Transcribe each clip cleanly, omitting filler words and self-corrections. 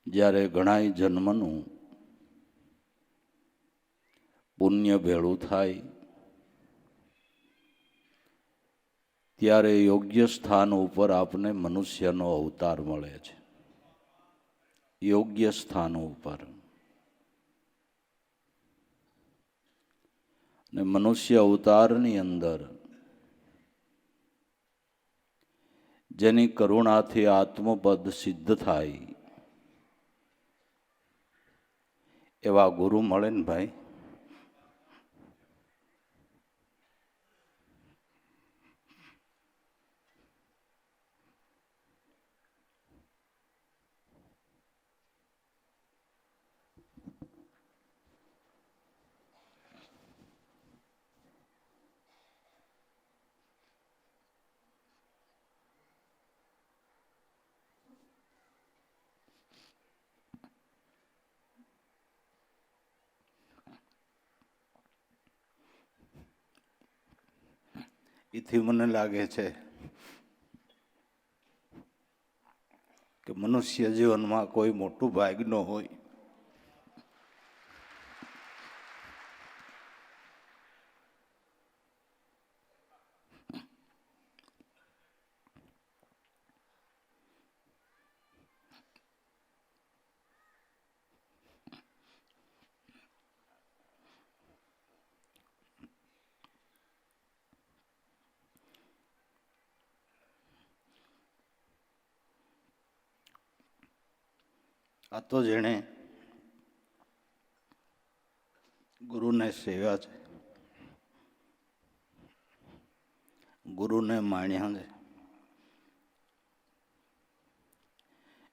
જ્યારે ઘણાય જન્મનું પુણ્ય ભેળું થાય ત્યારે યોગ્ય સ્થાન ઉપર આપને મનુષ્યનો અવતાર મળે છે. યોગ્ય સ્થાન ઉપર ને મનુષ્ય અવતારની અંદર જેની કરુણાથી આત્મપદ સિદ્ધ થાય એવા ગુરુ મળે ને ભાઈ. એથી મને લાગે છે કે મનુષ્ય જીવનમાં કોઈ મોટું ભાગ ન હોય. આ તો જેણે ગુરુને સેવ્યા છે, ગુરુને માણ્યા છે,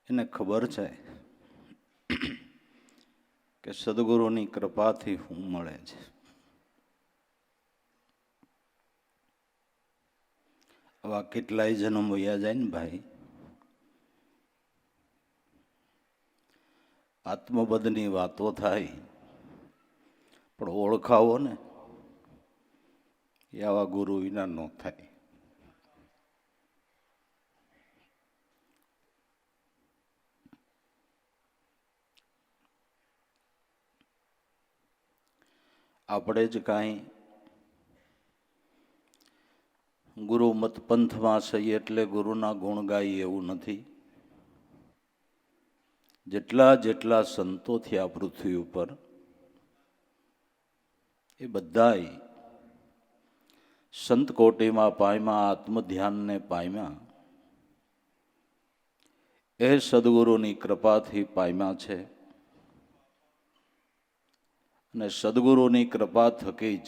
એને ખબર છે કે સદગુરુની કૃપાથી શું મળે છે. આવા કેટલાય જન્મ વયા જાય ને ભાઈ. આત્મબદની વાતો થાય પણ ઓળખાવો ને એ આવા ગુરુ વિના ન થાય. આપણે જ કાંઈ ગુરુ મત પંથમાં છીએ એટલે ગુરુના ગુણ ગાઈએ એવું નથી. જેટલા જેટલા સંતો થયા પૃથ્વી ઉપર એ બધાય સંત કોટીમાં પામ્યા, આત્મધ્યાનને પામ્યા. એ સદગુરુની કૃપાથી પામ્યા છે અને સદગુરુની કૃપા થકી જ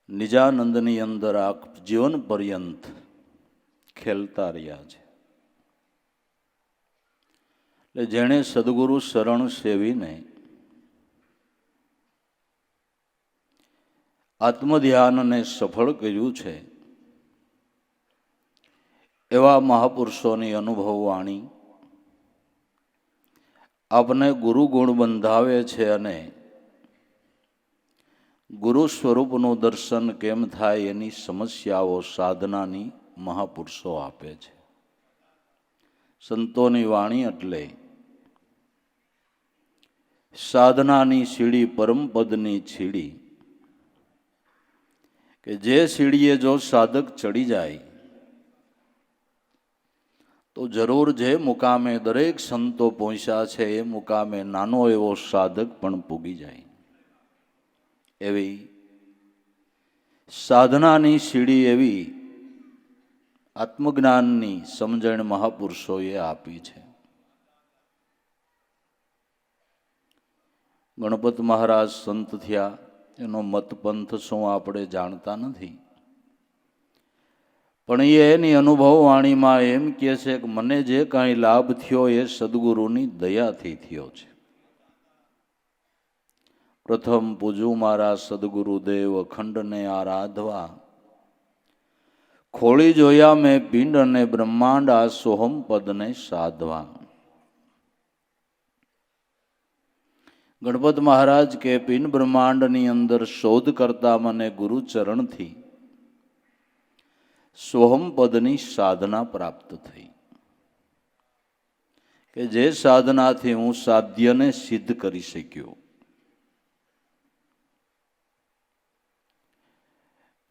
નિજાનંદની અંદર આ જીવન પર્યંત ખેલતા રહ્યા છે. એટલે જેણે સદગુરુ શરણ સેવીને આત્મધ્યાનને સફળ કર્યું છે એવા મહાપુરુષોની અનુભવ વાણી આપને ગુરુ ગુણ બંધાવે છે અને ગુરુ સ્વરૂપનું દર્શન કેમ થાય એની સમસ્યાઓ સાધનાની મહાપુરુષો આપે છે. સંતોની વાણી એટલે સાધનાની સીડી, પરમપદની છીડી, કે જે સીડીએ જો સાધક ચડી જાય તો જરૂર જે મુકામે દરેક સંતો પહોંચ્યા છે એ મુકામે નાનો એવો સાધક પણ પૂગી જાય. એવી સાધનાની સીડી, એવી આત્મજ્ઞાનની સમજણ મહાપુરુષોએ આપી છે. ગણપત મહારાજ સંત થયા એનો મત પંથ શું આપણે જાણતા નથી, પણ એની અનુભવ વાણીમાં એમ કહે છે કે મને જે કાંઈ લાભ થયો એ સદગુરુની દયાથી થયો છે. પ્રથમ પૂજું મારા સદગુરુદેવ અખંડને આરાધવા, ખોળી જોયા મેં પિંડ અને બ્રહ્માંડ આ સોહમ પદને સાધવા. ગણપત મહારાજ કે પિંડ બ્રહ્માંડની અંદર શોધ કરતા મને ગુરુચરણથી સોહમ પદની સાધના પ્રાપ્ત થઈ. કે જે સાધનાથી હું સાધ્યને સિદ્ધ કરી શક્યો.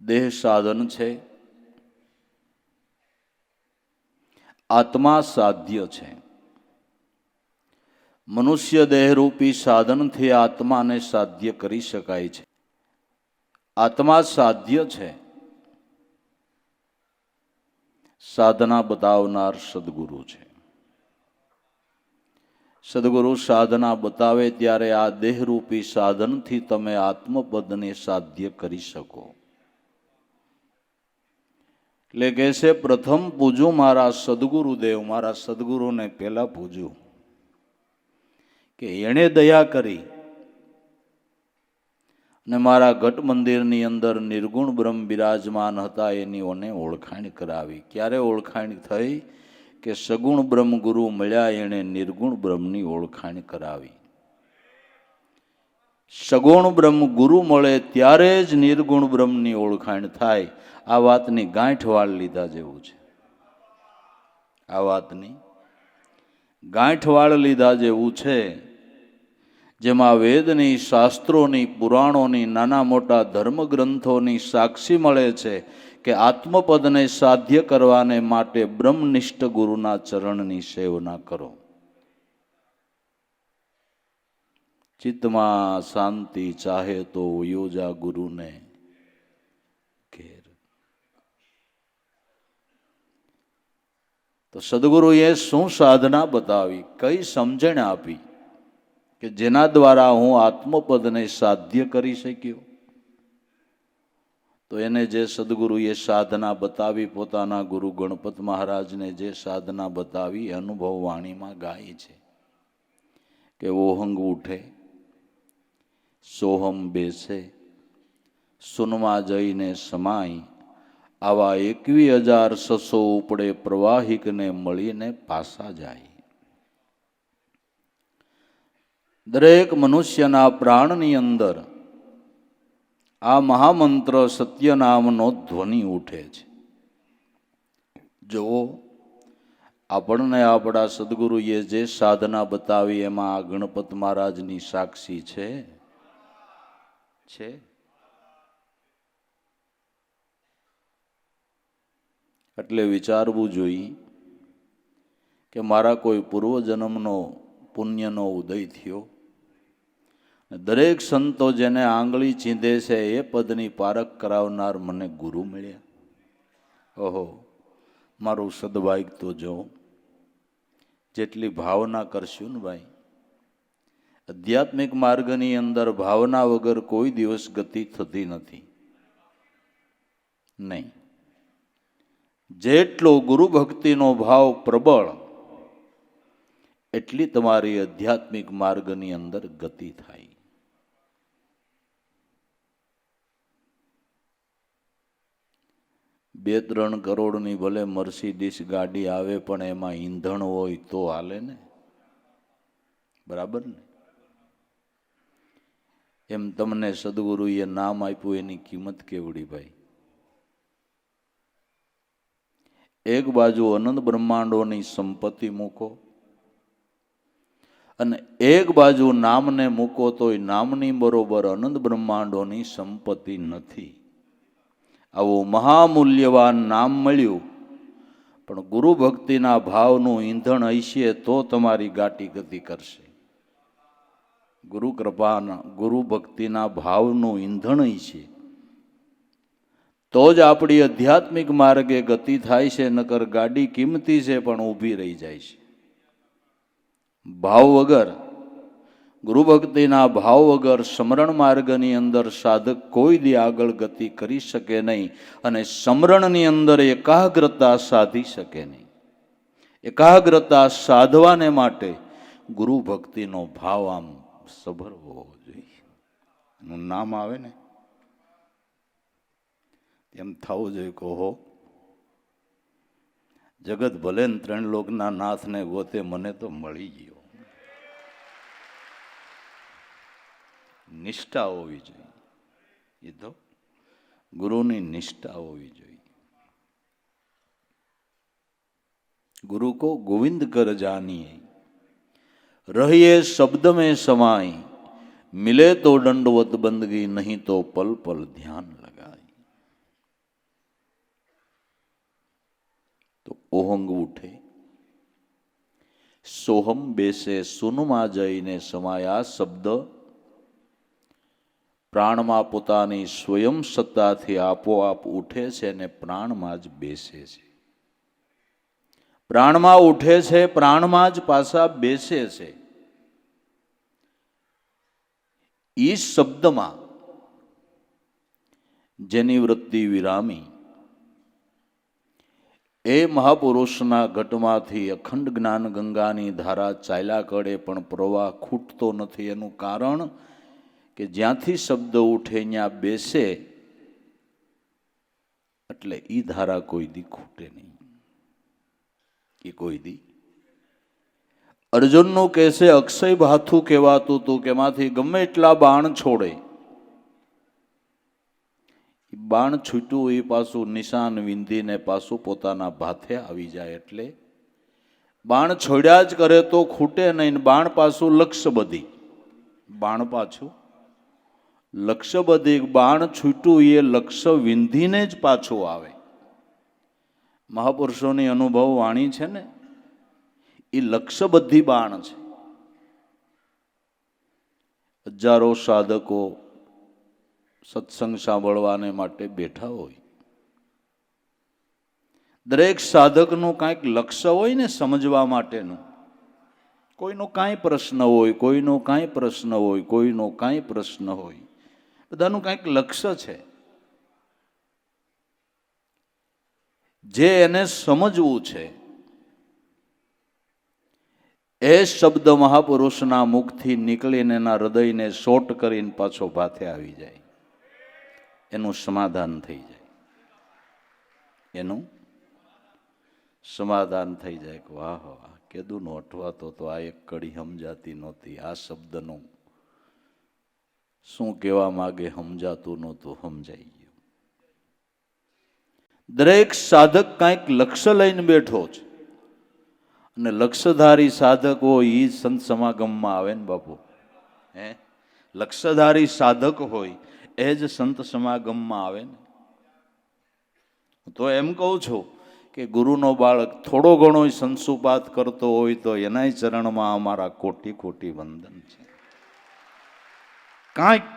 દેહ સાધન છે, આત્મા સાધ્ય છે. મનુષ્ય દેહરૂપી સાધનથી આત્માને સાધ્ય કરી શકાય છે. આત્મા સાધ્ય છે. સાધના બતાવનાર સદગુરુ છે. સદગુરુ સાધના બતાવે ત્યારે આ દેહરૂપી સાધનથી તમે આત્મપદને સાધ્ય કરી શકો. એટલે કે છે પ્રથમ પૂજું મારા સદગુરુદેવ, મારા સદગુરુને પહેલા પૂજું કે એણે દયા કરી અને મારા ઘટ મંદિરની અંદર નિર્ગુણ બ્રહ્મ બિરાજમાન હતા એની ઓને ઓળખાણ કરાવી. ક્યારે ઓળખાણ થઈ? કે સગુણ બ્રહ્મ ગુરુ મળ્યા એણે નિર્ગુણ બ્રહ્મની ઓળખાણ કરાવી. સગુણ બ્રહ્મ ગુરુ મળે ત્યારે જ નિર્ગુણ બ્રહ્મની ઓળખાણ થાય. આ વાતની ગાંઠ વાળ લીધા જેવું છે. આ વાતની ગાંઠ વાળ લીધા જેવું છે. જેમાં વેદની, શાસ્ત્રોની, પુરાણોની, નાના મોટા ધર્મગ્રંથોની સાક્ષી મળે છે કે આત્મપદને સાધ્ય કરવાને માટે બ્રહ્મનિષ્ઠ ગુરુના ચરણની સેવના કરો. ચિત્તમાં શાંતિ ચાહે તો યોજા ગુરુને ઘેર. તો સદગુરુએ શું સાધના બતાવી, કઈ સમજણ આપી કે જેના દ્વારા હું આત્મપદને સાધ્ય કરી શક્યો? તો એને જે સદગુરુએ સાધના બતાવી, પોતાના ગુરુ ગણપત મહારાજને જે સાધના બતાવી, અનુભવ વાણીમાં ગાય છે કે ઓહંગ ઉઠે, સોહમ બેસે, સુનમાં જઈને સમાય, આવા 21,600 ઉપડે પ્રવાહિકને મળીને પાસા જાય. દરેક મનુષ્યના પ્રાણની અંદર આ મહામંત્ર સત્યનામનો ધ્વનિ ઉઠે છે. જો આપણને આપણા સદગુરુએ જે સાધના બતાવી એમાં આ ગણપત મહારાજની સાક્ષી છે. એટલે વિચારવું જોઈએ કે મારા કોઈ પૂર્વજન્મનો પુણ્યનો ઉદય થયો. દરેક સંતો જેને આંગળી ચીંધે છે એ પદની પારખ કરાવનાર મને ગુરુ મળ્યા. ઓહો, મારું સદભાગ્ય તો જો. જેટલી ભાવના કરશું ને ભાઈ, આધ્યાત્મિક માર્ગની અંદર ભાવના વગર કોઈ દિવસ ગતિ થતી નથી. નહીં. જેટલો ગુરુ ભક્તિનો ભાવ પ્રબળ એટલી તમારી આધ્યાત્મિક માર્ગની અંદર ગતિ થાય. બે 3 કરોડની ભલે મર્સિડીસ ગાડી આવે પણ એમાં ઈંધણ હોય તો હાલે ને, બરાબર ને? એમ તમને સદગુરુએ નામ આપ્યું એની કિંમત કેવડી ભાઈ. એક બાજુ અનંત બ્રહ્માંડોની સંપત્તિ મૂકો અને એક બાજુ નામને મૂકો તોય નામની બરોબર અનંત બ્રહ્માંડોની સંપત્તિ નથી. આવું મહામૂલ્યવાન નામ મળ્યું, પણ ગુરુ ભક્તિના ભાવનું ઈંધણ હશે તો તમારી ગાટી ગતિ કરશે. ગુરુ કૃપાના, ગુરુ ભક્તિના ભાવનું ઈંધણ હશે તો જ આપણી આધ્યાત્મિક માર્ગે ગતિ થાય છે. નકર ગાડી કિંમતી છે પણ ઊભી રહી જાય છે. ભાવ વગર, ગુરુ ભક્તિના ભાવ વગર સમરણ માર્ગની અંદર સાધક કોઈ દી આગળ ગતિ કરી શકે નહીં અને સમરણની અંદર એકાગ્રતા સાધી શકે નહીં. એકાગ્રતા સાધવાને માટે ગુરુ ભક્તિનો ભાવ આમ સભર હોવો જોઈએ. એનું નામ આવે ને એમ થવું જોઈએ કે હો, જગત ભલે ને 3 લોકના નાથને ગોતે, મને તો મળી ગયો. નિષ્ઠા હોવી જોઈએ. એ તો ગુરુની નિષ્ઠા હોવી જોઈએ. ગુરુ કો ગોવિંદ કર જાનીએ, રહીએ શબ્દ में समाई, मिले तो दंडवत बंदगी, नहीं तो पल पल ध्यान लगाई। तो ओहंग उठे, सोहम बेसे, सुनमा जईने समाया। शब्द પ્રાણમાં પોતાની સ્વયં સત્તાથી આપોઆપ ઉઠે છે ને પ્રાણમાં જ બેસે છે. પ્રાણમાં ઉઠે છે, પ્રાણમાં જ પાછા બેસે છે. ઈ શબ્દમાં જેની વૃત્તિ વિરામી, એ મહાપુરુષના ઘટમાંથી અખંડ જ્ઞાન ગંગાની ધારા ચાલ્યા કરે પણ પ્રવાહ ખૂટતો નથી. એનું કારણ કે જ્યાંથી શબ્દ ઉઠે ત્યાં બેસે એટલે ઈ ધારા કોઈ દી ખૂટે નહીં. એ કોઈ દી અર્જુનનું કહેશે અક્ષય ભાથું કહેવાતું હતું કે એમાંથી ગમે એટલા બાણ છોડે, બાણ છૂટ્યું એ પાછું નિશાન વિંધીને પાછું પોતાના ભાથે આવી જાય. એટલે બાણ છોડ્યા જ કરે તો ખૂટે નહીં. બાણ પાછું લક્ષ્ય બધી, બાણ પાછું લક્ષ્ય બધી, બાણ છૂટ્યું એ લક્ષ્ય વિંધીને જ પાછું આવે. મહાપુરુષોની અનુભવ વાણી છે ને, એ લક્ષ્ય બધી બાણ છે. હજારો સાધકો સત્સંગ સાંભળવાને માટે બેઠા હોય. દરેક સાધકનું કાંઈક લક્ષ્ય હોય ને સમજવા માટેનું. કોઈનો કાંઈ પ્રશ્ન હોય, કોઈનો કાંઈ પ્રશ્ન હોય, કોઈનો કાંઈ પ્રશ્ન હોય, બધાનું કાંઈક લક્ષ્ય છે જે એને સમજવું છે. એ શબ્દ મહાપુરુષના મુખથી નીકળીને એના હૃદયને શોટ કરીને પાછો ભાથે આવી જાય, એનું સમાધાન થઈ જાય. એનું સમાધાન થઈ જાય કે વાહ વાહ, કેદું નો અઠવાતો તો આ એક કડી સમજાતી નહોતી, આ શબ્દનું શું કહેવા માગે સમજાતું નહોતું, સમજાઈ ગયું. દરેક સાધક કાંઈક લક્ષ્ય લઈને બેઠો છે, અને લક્ષ્યધારી સાધક હોય એ સંત સમાગમમાં આવે ને બાપુ. લક્ષ્યધારી સાધક હોય એ જ સંત સમાગમમાં આવે ને. તો એમ કહું છું કે ગુરુનો બાળક થોડો ઘણો સંશુપાત કરતો હોય તો એના ચરણમાં અમારા કોટી કોટી વંદન છે. કાંઈક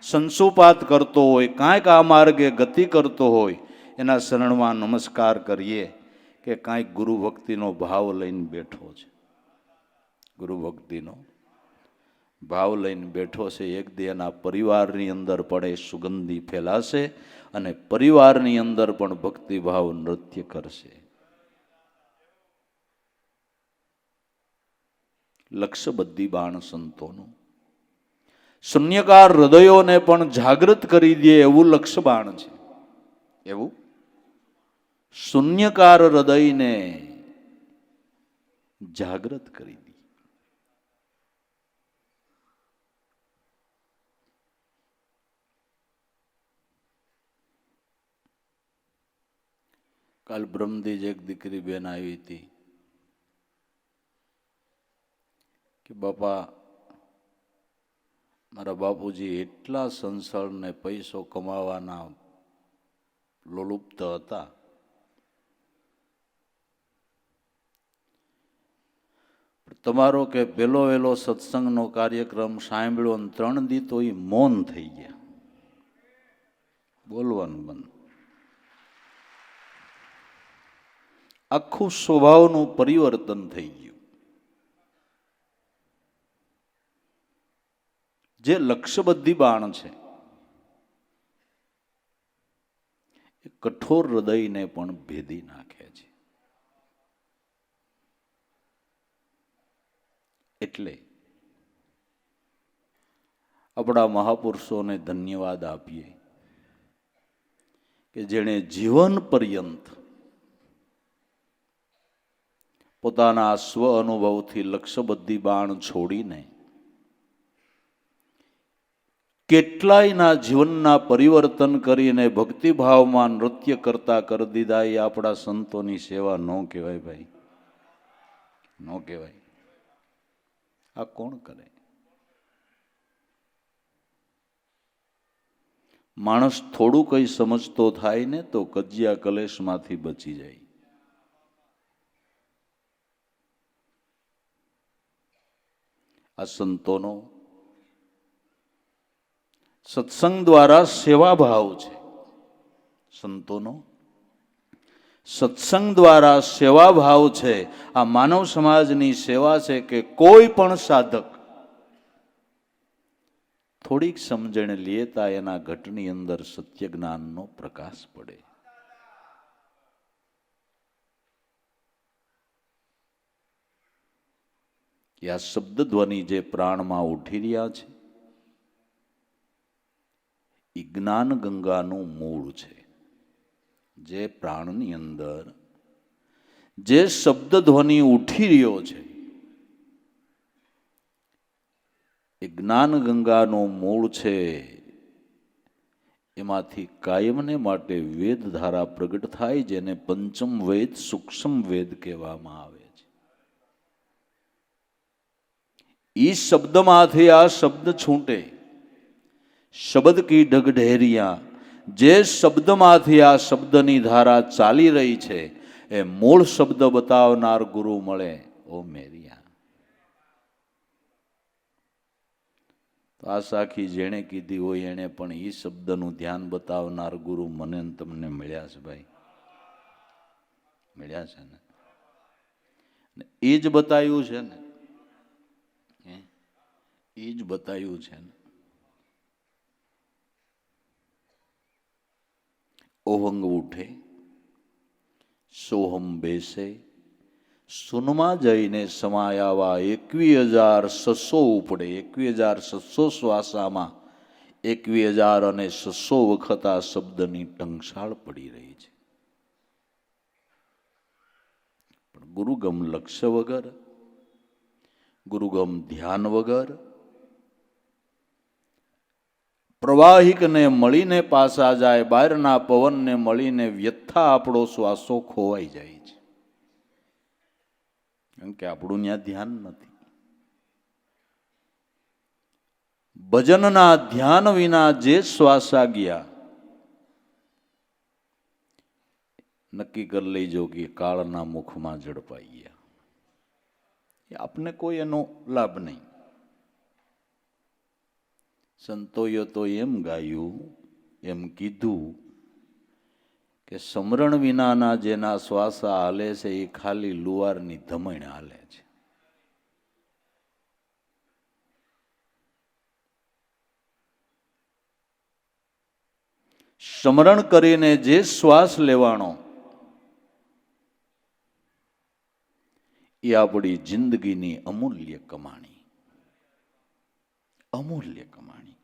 સંશુપાત કરતો હોય, કાંઈક આ માર્ગે ગતિ કરતો હોય, એના શરણમાં નમસ્કાર કરીએ કે કાંઈક ગુરુ ભક્તિનો ભાવ લઈને બેઠો છે. ગુરુ ભક્તિનો ભાવ લઈને બેઠો છે. એક દી એના પરિવારની અંદર પડે સુગંધી ફેલાશે અને પરિવારની અંદર પણ ભક્તિભાવ નૃત્ય કરશે. લક્ષ્ય બધી બાણ સંતોનું. શૂન્યકાર હૃદયોને પણ જાગૃત કરી દે એવું લક્ષ્ય બાણ છે. એવું શૂન્યકાર હૃદયને જાગૃત કરી દે. કાલ બ્રહ્મદીજ એક દીકરી બેન આવી હતી કે બાપા, મારા બાપુજી એટલા સંસાર ને પૈસો કમાવાના લોલુપ્ત હતા, તમારો કે પેલો વેલો સત્સંગનો કાર્યક્રમ સાંભળ્યો અને 3 દી તો એ મૌન થઈ ગયા, બોલવાનું બંધ. આખું સ્વભાવનું પરિવર્તન થઈ ગયું. જે લક્ષ્યબદ્ધી બાણ છે એ કઠોર હૃદયને પણ ભેદી નાખે છે. એટલે આપણા મહાપુરુષોને ધન્યવાદ આપીએ કે જેણે જીવન પર્યંત પોતાના સ્વ અનુભવથી લક્ષ્યબદ્ધી બાણ છોડીને કેટલાયના જીવનના પરિવર્તન કરીને ભક્તિભાવમાં નૃત્ય કરતા કરી દીધા. એ આપણા સંતોની સેવા ન કહેવાય ભાઈ, ન કહેવાય. આ કોણ કરે? માણસ થોડું કઈ સમજતો થાય ને તો કજિયા કલેશમાંથી બચી જાય. આ સંતોનો સત્સંગ દ્વારા સેવા ભાવ છે. સંતોનો સત્સંગ દ્વારા સેવા ભાવ છે. આ માનવ સમાજની સેવા છે કે કોઈ પણ સાધક થોડીક સમજણ લેતા એના ઘટની અંદર સત્ય જ્ઞાનનો પ્રકાશ પડે. આ શબ્દ ધ્વનિ જે પ્રાણમાં ઉઠી રહ્યા છે એ જ્ઞાન ગંગાનું મૂળ છે. જે પ્રાણની અંદર જે શબ્દ ધ્વનિ ઉઠી રહ્યો છે એ જ્ઞાન ગંગાનું મૂળ છે. એમાંથી કાયમને માટે વેદ ધારા પ્રગટ થાય, જેને પંચમ વેદ સૂક્ષ્મ વેદ કહેવામાં આવે છે. ઈ શબ્દમાંથી આ શબ્દ છૂટે. શબ્દ કી ઢગઢેરિયા, જે શબ્દમાંથી આ શબ્દની ધારા ચાલી રહી છે એ મૂળ શબ્દ બતાવનાર ગુરુ મળે. ઓ મેરિયા. તો આ સાખી જેણે કીધી હોય એને પણ એ શબ્દનું ધ્યાન બતાવનાર ગુરુ મને તમને મળ્યા છે ભાઈ, મળ્યા છે ને. એ જ બતાવ્યું છે ને, એ જ બતાવ્યું છે ને. ઓહંગ ઉઠે, સોહમ બેસે, સુનમાં જઈને સમાયાવા 21,600 ઉપડે. 21,600 શ્વાસામાં 21,600 વખત આ શબ્દની ટંકશાળ પડી રહી છે. પણ ગુરુગમ લક્ષ્ય વગર, ગુરુગમ ધ્યાન વગર, પ્રવાહિકને મળીને પાછા જાય, બહારના પવનને મળીને વ્યથા આપણો શ્વાસો ખોવાઈ જાય છે. કેમ કે આપણું ત્યાં ધ્યાન નથી. ભજનના ધ્યાન વિના જે શ્વાસા ગયા નક્કી કરી લેજો કે કાળના મુખમાં ઝડપાઈ ગયા. આપને કોઈ એનો લાભ નહીં. સંતોએ તો એમ ગાયું, એમ કીધું કે સમરણ વિનાના જેના શ્વાસા હાલે છે એ ખાલી લુવારની ધમણ હાલે છે. સમરણ કરીને જે શ્વાસ લેવાનો એ આપણી જિંદગીની અમૂલ્ય કમાણી, અમૂલ્ય કમાણી.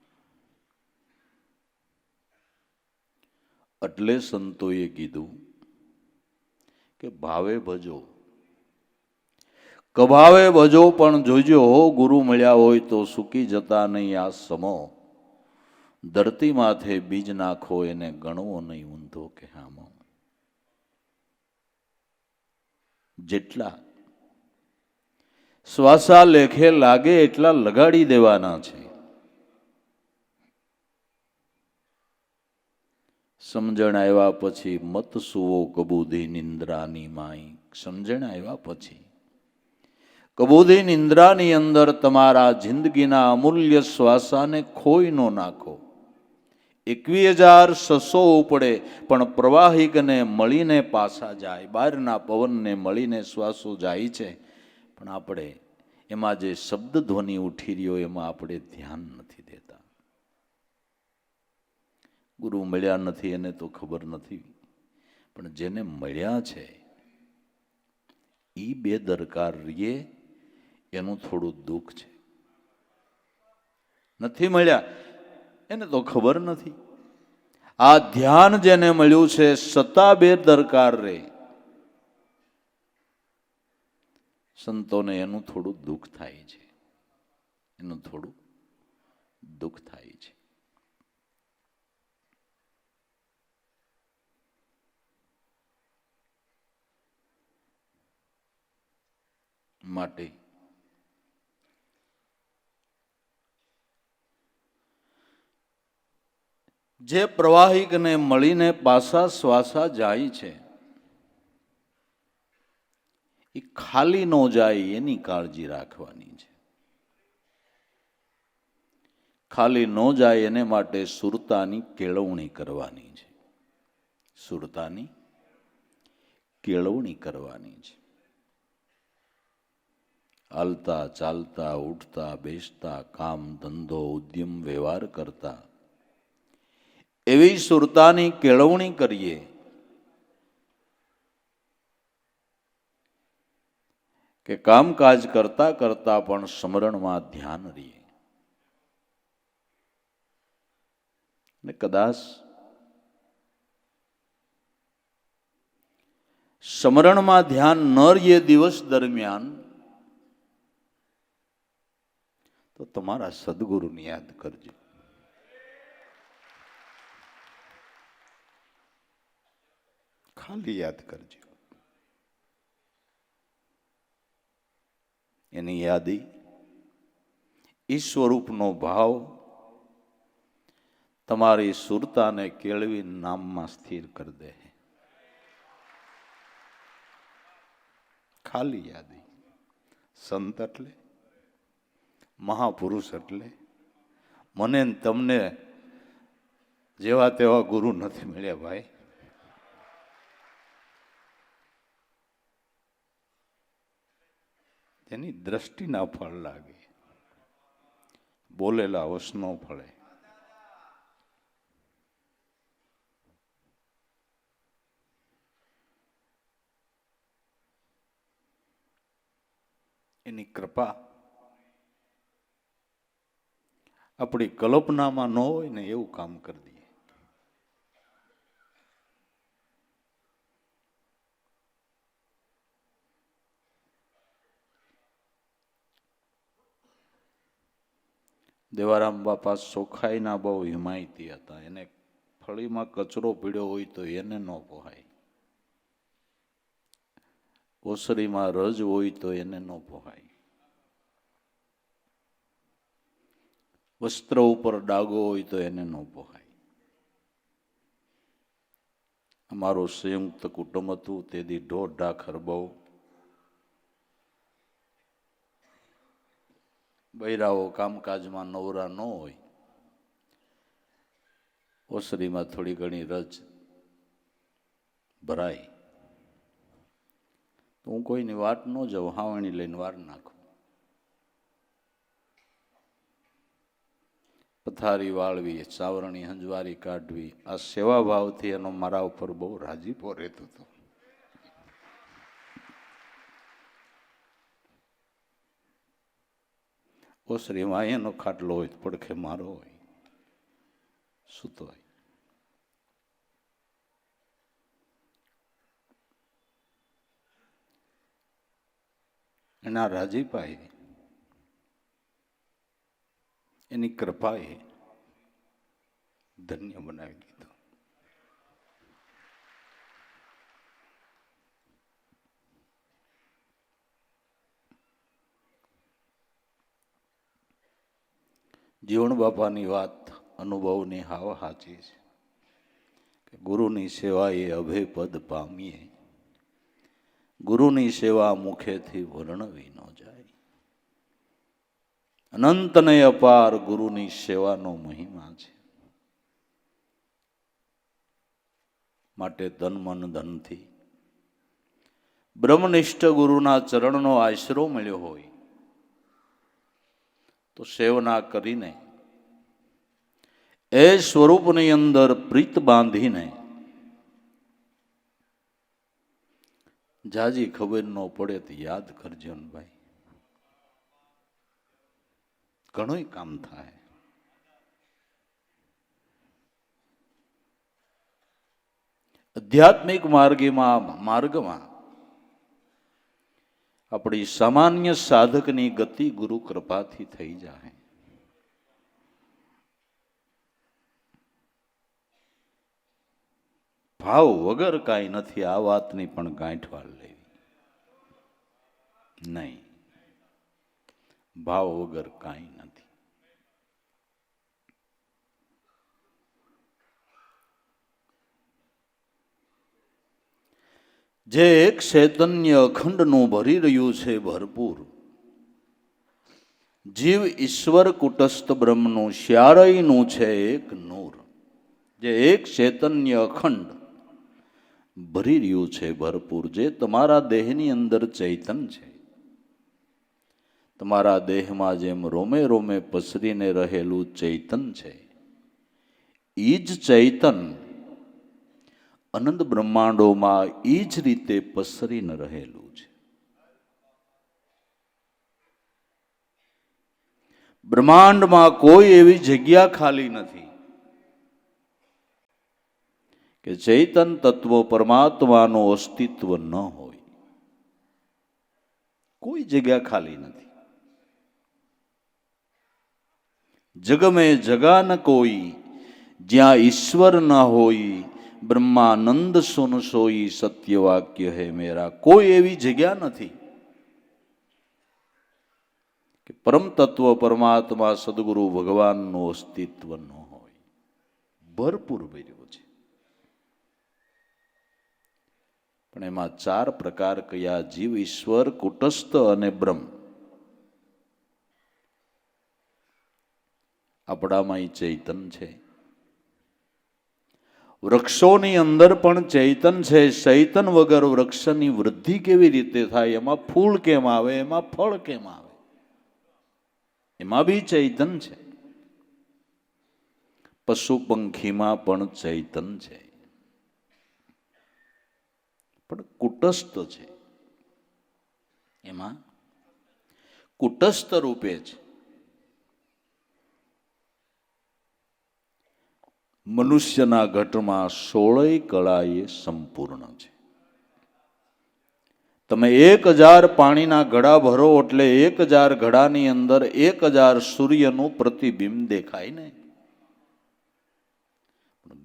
એટલે સંતોએ કીધું કે ભાવે ભજો, કભાવે ભજો, પણ જોજો હો ગુરુ મળ્યા હોય તો સૂકી જતા નહીં આ સમો. ધરતી માથે બીજ નાખો એને ગણવો નહીં ઊંધો કે હામો. જેટલા શ્વાસા લેખે લાગે એટલા લગાડી દેવાના છે. સમજણ આવ્યા પછી મત સુવો કબૂધી નિંદ્રાની માઈ. સમજણ આવ્યા પછી કબૂધી નિંદ્રાની અંદર તમારા જિંદગીના અમૂલ્ય શ્વાસાને ખોઈ ન નાખો. 21,600 ઉપડે પણ પ્રવાહિકને મળીને પાછા જાય, બહારના પવનને મળીને શ્વાસો જાય છે. પણ આપણે એમાં જે શબ્દ ધ્વનિ ઉઠી રહ્યો એમાં આપણે ધ્યાન નથી દેતા. ગુરુ મળ્યા નથી એને તો ખબર નથી, પણ જેને મળ્યા છે એ બેદરકાર રીએ એનું થોડું દુઃખ છે. નથી મળ્યા એને તો ખબર નથી. આ ધ્યાન જેને મળ્યું છે સતા બેદરકાર રે, સંતોને એનું થોડું દુઃખ થાય છે, એનું થોડું દુઃખ થાય છે. માટે જે પ્રવાહિકને મળીને પાસા શ્વાસા જાય છે એ ખાલી ન જાય એની કાળજી રાખવાની છે. ખાલી ન જાય એને માટે સુરતાની કેળવણી કરવાની છે. સુરતાની કેળવણી કરવાની છે. હાલતા ચાલતા ઉઠતા બેસતા કામ ધંધો ઉદ્યમ વ્યવહાર કરતા એવી સુરતાની કેળવણી કરીએ કે કામકાજ કરતા કરતા પણ સ્મરણમાં ધ્યાન રહીએ. ને કદાચ સ્મરણમાં ધ્યાન ન રહીએ દિવસ દરમિયાન તો તમારા સદગુરુને યાદ કરજો. ખાલી યાદ કરજો. એની યાદી ઈ સ્વરૂપનો ભાવ તમારી સુરતાને કેળવી નામમાં સ્થિર કરી દે. ખાલી યાદી. સંત એટલે મહાપુરુષ એટલે મને તમને જેવા તેવા ગુરુ નથી મળ્યા ભાઈ. એની દ્રષ્ટિના ફળ લાગે, બોલેલા વશ ન ફળે. એની કૃપા આપણી કલ્પનામાં ન હોય ને એવું કામ કરી દઈએ. દેવારામ બાપા ચોખાઈના બહુ હિમાયતી હતા. એને ફળીમાં કચરો પીડ્યો હોય તો એને ન પોહાય, ઓસરીમાં રજ હોય તો એને ન પોહાય, વસ્ત્ર ઉપર ડાઘો હોય તો એને ન પોહાય. અમારું સંયુક્ત કુટુંબ હતું તેથી 1.5 ખરબો બૈરાઓ કામકાજમાં નવરા ન હોય, ઓસરીમાં થોડી ઘણી રજ ભરાય તો હું કોઈની વાટ ન જાઉં, હાવણી લઈને વાર નાખું. પથારી વાળવી, ચાવરણી હંજવારી કાઢવી, આ સેવાભાવથી એનો મારા ઉપર બહુ રાજીપો રહેતો હતો. ઓસરીમાં એનો ખાટલો હોય, પડખે મારો હોય, સૂતો હોય. એના રાજીપાએ, એની કૃપાએ ધન્ય બનાવી દીધો. જીવણ બાપાની વાત અનુભવની હાવ સાચી છે કે ગુરુની સેવા એ અભય પદ પામીએ, ગુરુની સેવા મુખેથી વર્ણવી ન જાય. અનંતને અપાર ગુરુની સેવાનો મહિમા છે. માટે તન મન ધનથી બ્રહ્મનિષ્ઠ ગુરુના ચરણનો આશરો મળ્યો હોય તો સેવના કરીને એ સ્વરૂપની અંદર પ્રીત બાંધીને જાજી ખબર ન પડે તો યાદ કરજો ને ભાઈ, ઘણું કામ થાય. આધ્યાત્મિક માર્ગમાં આપણી સામાન્ય સાધકની ગતિ ગુરુ કૃપાથી થઈ જાય. ભાવ વગર કાંઈ નથી, આ વાતની પણ ગાંઠવાળ લેવી નહીં. ભાવ વગર કાંઈ નથી. જે એક ચૈતન્ય અખંડનું ભરી રહ્યું છે ભરપૂર, જીવ ઈશ્વર કુટસ્થ બ્રહ્મનું શ્યારયનું છે એક નૂર. જે એક ચૈતન્ય અખંડ ભરી રહ્યું છે ભરપૂર, જે તમારા દેહની અંદર ચૈતન છે, તમારા દેહમાં જેમ રોમે રોમે પસરીને રહેલું ચૈતન છે, એ જ ચૈતન અનંત બ્રહ્માંડોમાં એ જ રીતે પસરીને રહેલું છે. બ્રહ્માંડમાં કોઈ એવી જગ્યા ખાલી નથી કે ચૈતન તત્વ પરમાત્માનું અસ્તિત્વ ન હોય. કોઈ જગ્યા ખાલી નથી. જગમે જગા ન કોઈ, જ્યાં ઈશ્વર ન હોય, બ્રહ્માનંદ સુન સોઈ, સત્ય વાક્ય હે મેરા. કોઈ એવી જગ્યા નથી કે પરમ તત્વ પરમાત્મા સદગુરુ ભગવાનનું અસ્તિત્વ ન હોય. ભરપૂર ભર્યું છે. પણ એમાં ચાર પ્રકાર કયા? જીવ, ઈશ્વર, કુટસ્થ અને બ્રહ્મ. આપણામાં એ ચૈતન છે. વૃક્ષોની અંદર પણ ચૈતન છે. ચૈતન વગર વૃક્ષની વૃદ્ધિ કેવી રીતે થાય? એમાં ફૂલ કેમ આવે? એમાં ફળ કેમ આવે? એમાં બી ચૈતન છે. પશુ પંખીમાં પણ ચૈતન છે, પણ કુટસ્થ છે. એમાં કુટસ્થ રૂપે છે. મનુષ્યના ઘટમાં 16 કળા એ સંપૂર્ણ છે. તમે 1000 પાણીના ઘડા ભરો એટલે 1000 ઘડાની અંદર 1000 સૂર્યનું પ્રતિબિંબ દેખાય ને.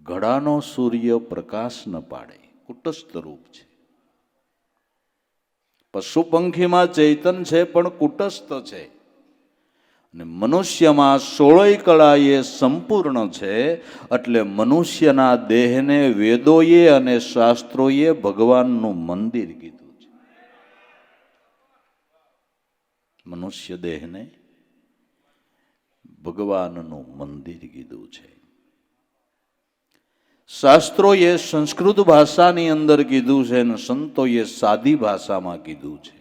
ઘડાનો સૂર્ય પ્રકાશ ન પાડે, કુટસ્થ રૂપ છે. પશુ પંખીમાં ચૈતન છે પણ કુટસ્થ છે. અને મનુષ્યમાં 16 કળા એ સંપૂર્ણ છે. એટલે મનુષ્યના દેહને વેદોએ અને શાસ્ત્રોએ ભગવાનનું મંદિર કીધું છે. મનુષ્ય દેહને ભગવાનનું મંદિર કીધું છે. શાસ્ત્રોએ સંસ્કૃત ભાષાની અંદર કીધું છે અને સંતોએ સાદી ભાષામાં કીધું છે.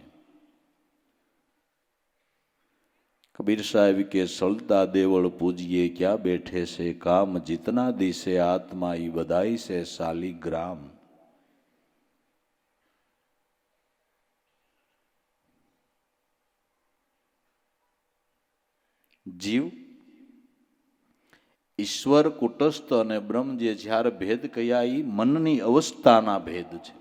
કબીર સાહેબ કે સળતા દેવળ પૂજીએ ક્યાં બેઠે છે કામ, જીતના દિશે આત્મા ઈ બધાઈ છે શાલિગ્રામ. જીવ, ઈશ્વર, કુટસ્થ અને બ્રહ્મ જે જ્યારે ભેદ કયા, એ મનની અવસ્થાના ભેદ છે.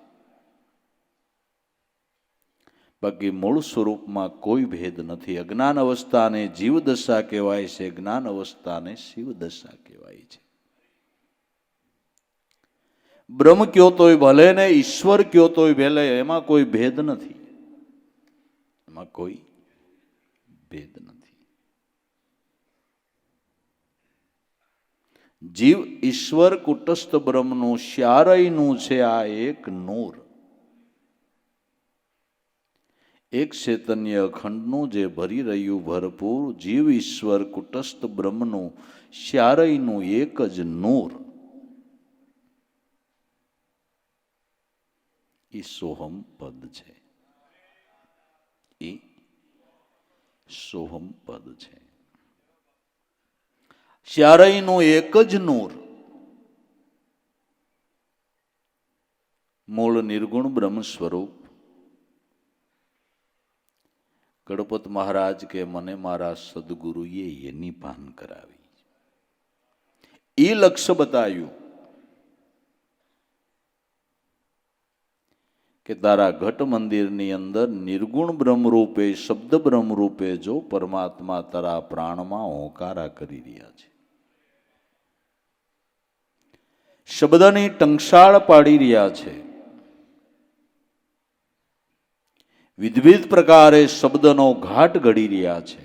બાકી મૂળ સ્વરૂપમાં કોઈ ભેદ નથી. અજ્ઞાન અવસ્થાને જીવ દશા કહેવાય છે, જ્ઞાન અવસ્થાને શિવ દશા કહેવાય છે. બ્રહ્મ કયો તોય ભલે ને ઈશ્વર કયો તોય ભલે, એમાં કોઈ ભેદ નથી. એમાં કોઈ ભેદ નથી. જીવ, ઈશ્વર, કુટસ્થ બ્રહ્મનું શ્યારયનું છે આ એક નૂર. એક ચૈતન્ય અખંડનું જે ભરી રહ્યું ભરપૂર, જીવ, ઈશ્વર, કુટસ્થ બ્રહ્મનું શ્યારયનું એક જ નૂર. એ સોહમ પદ છે. એ સોહમ પદ છે. શ્યારયનું એક જ નૂર. મૂળ નિર્ગુણ બ્રહ્મ સ્વરૂપ. ગણપત મહારાજ કે મને મારા સદગુરુએ એની ભાન કરાવી, એ લક્ષ્ય બતાવ્યું કે તારા ઘટ મંદિરની અંદર નિર્ગુણ બ્રહ્મ રૂપે, શબ્દ બ્રહ્મ રૂપે જો પરમાત્મા તારા પ્રાણમાં હોંકારા કરી રહ્યા છે, શબ્દની ટંકશાળ પાડી રહ્યા છે, વિવિધ પ્રકારે શબ્દનો ઘાટ ઘડી રહ્યા છે.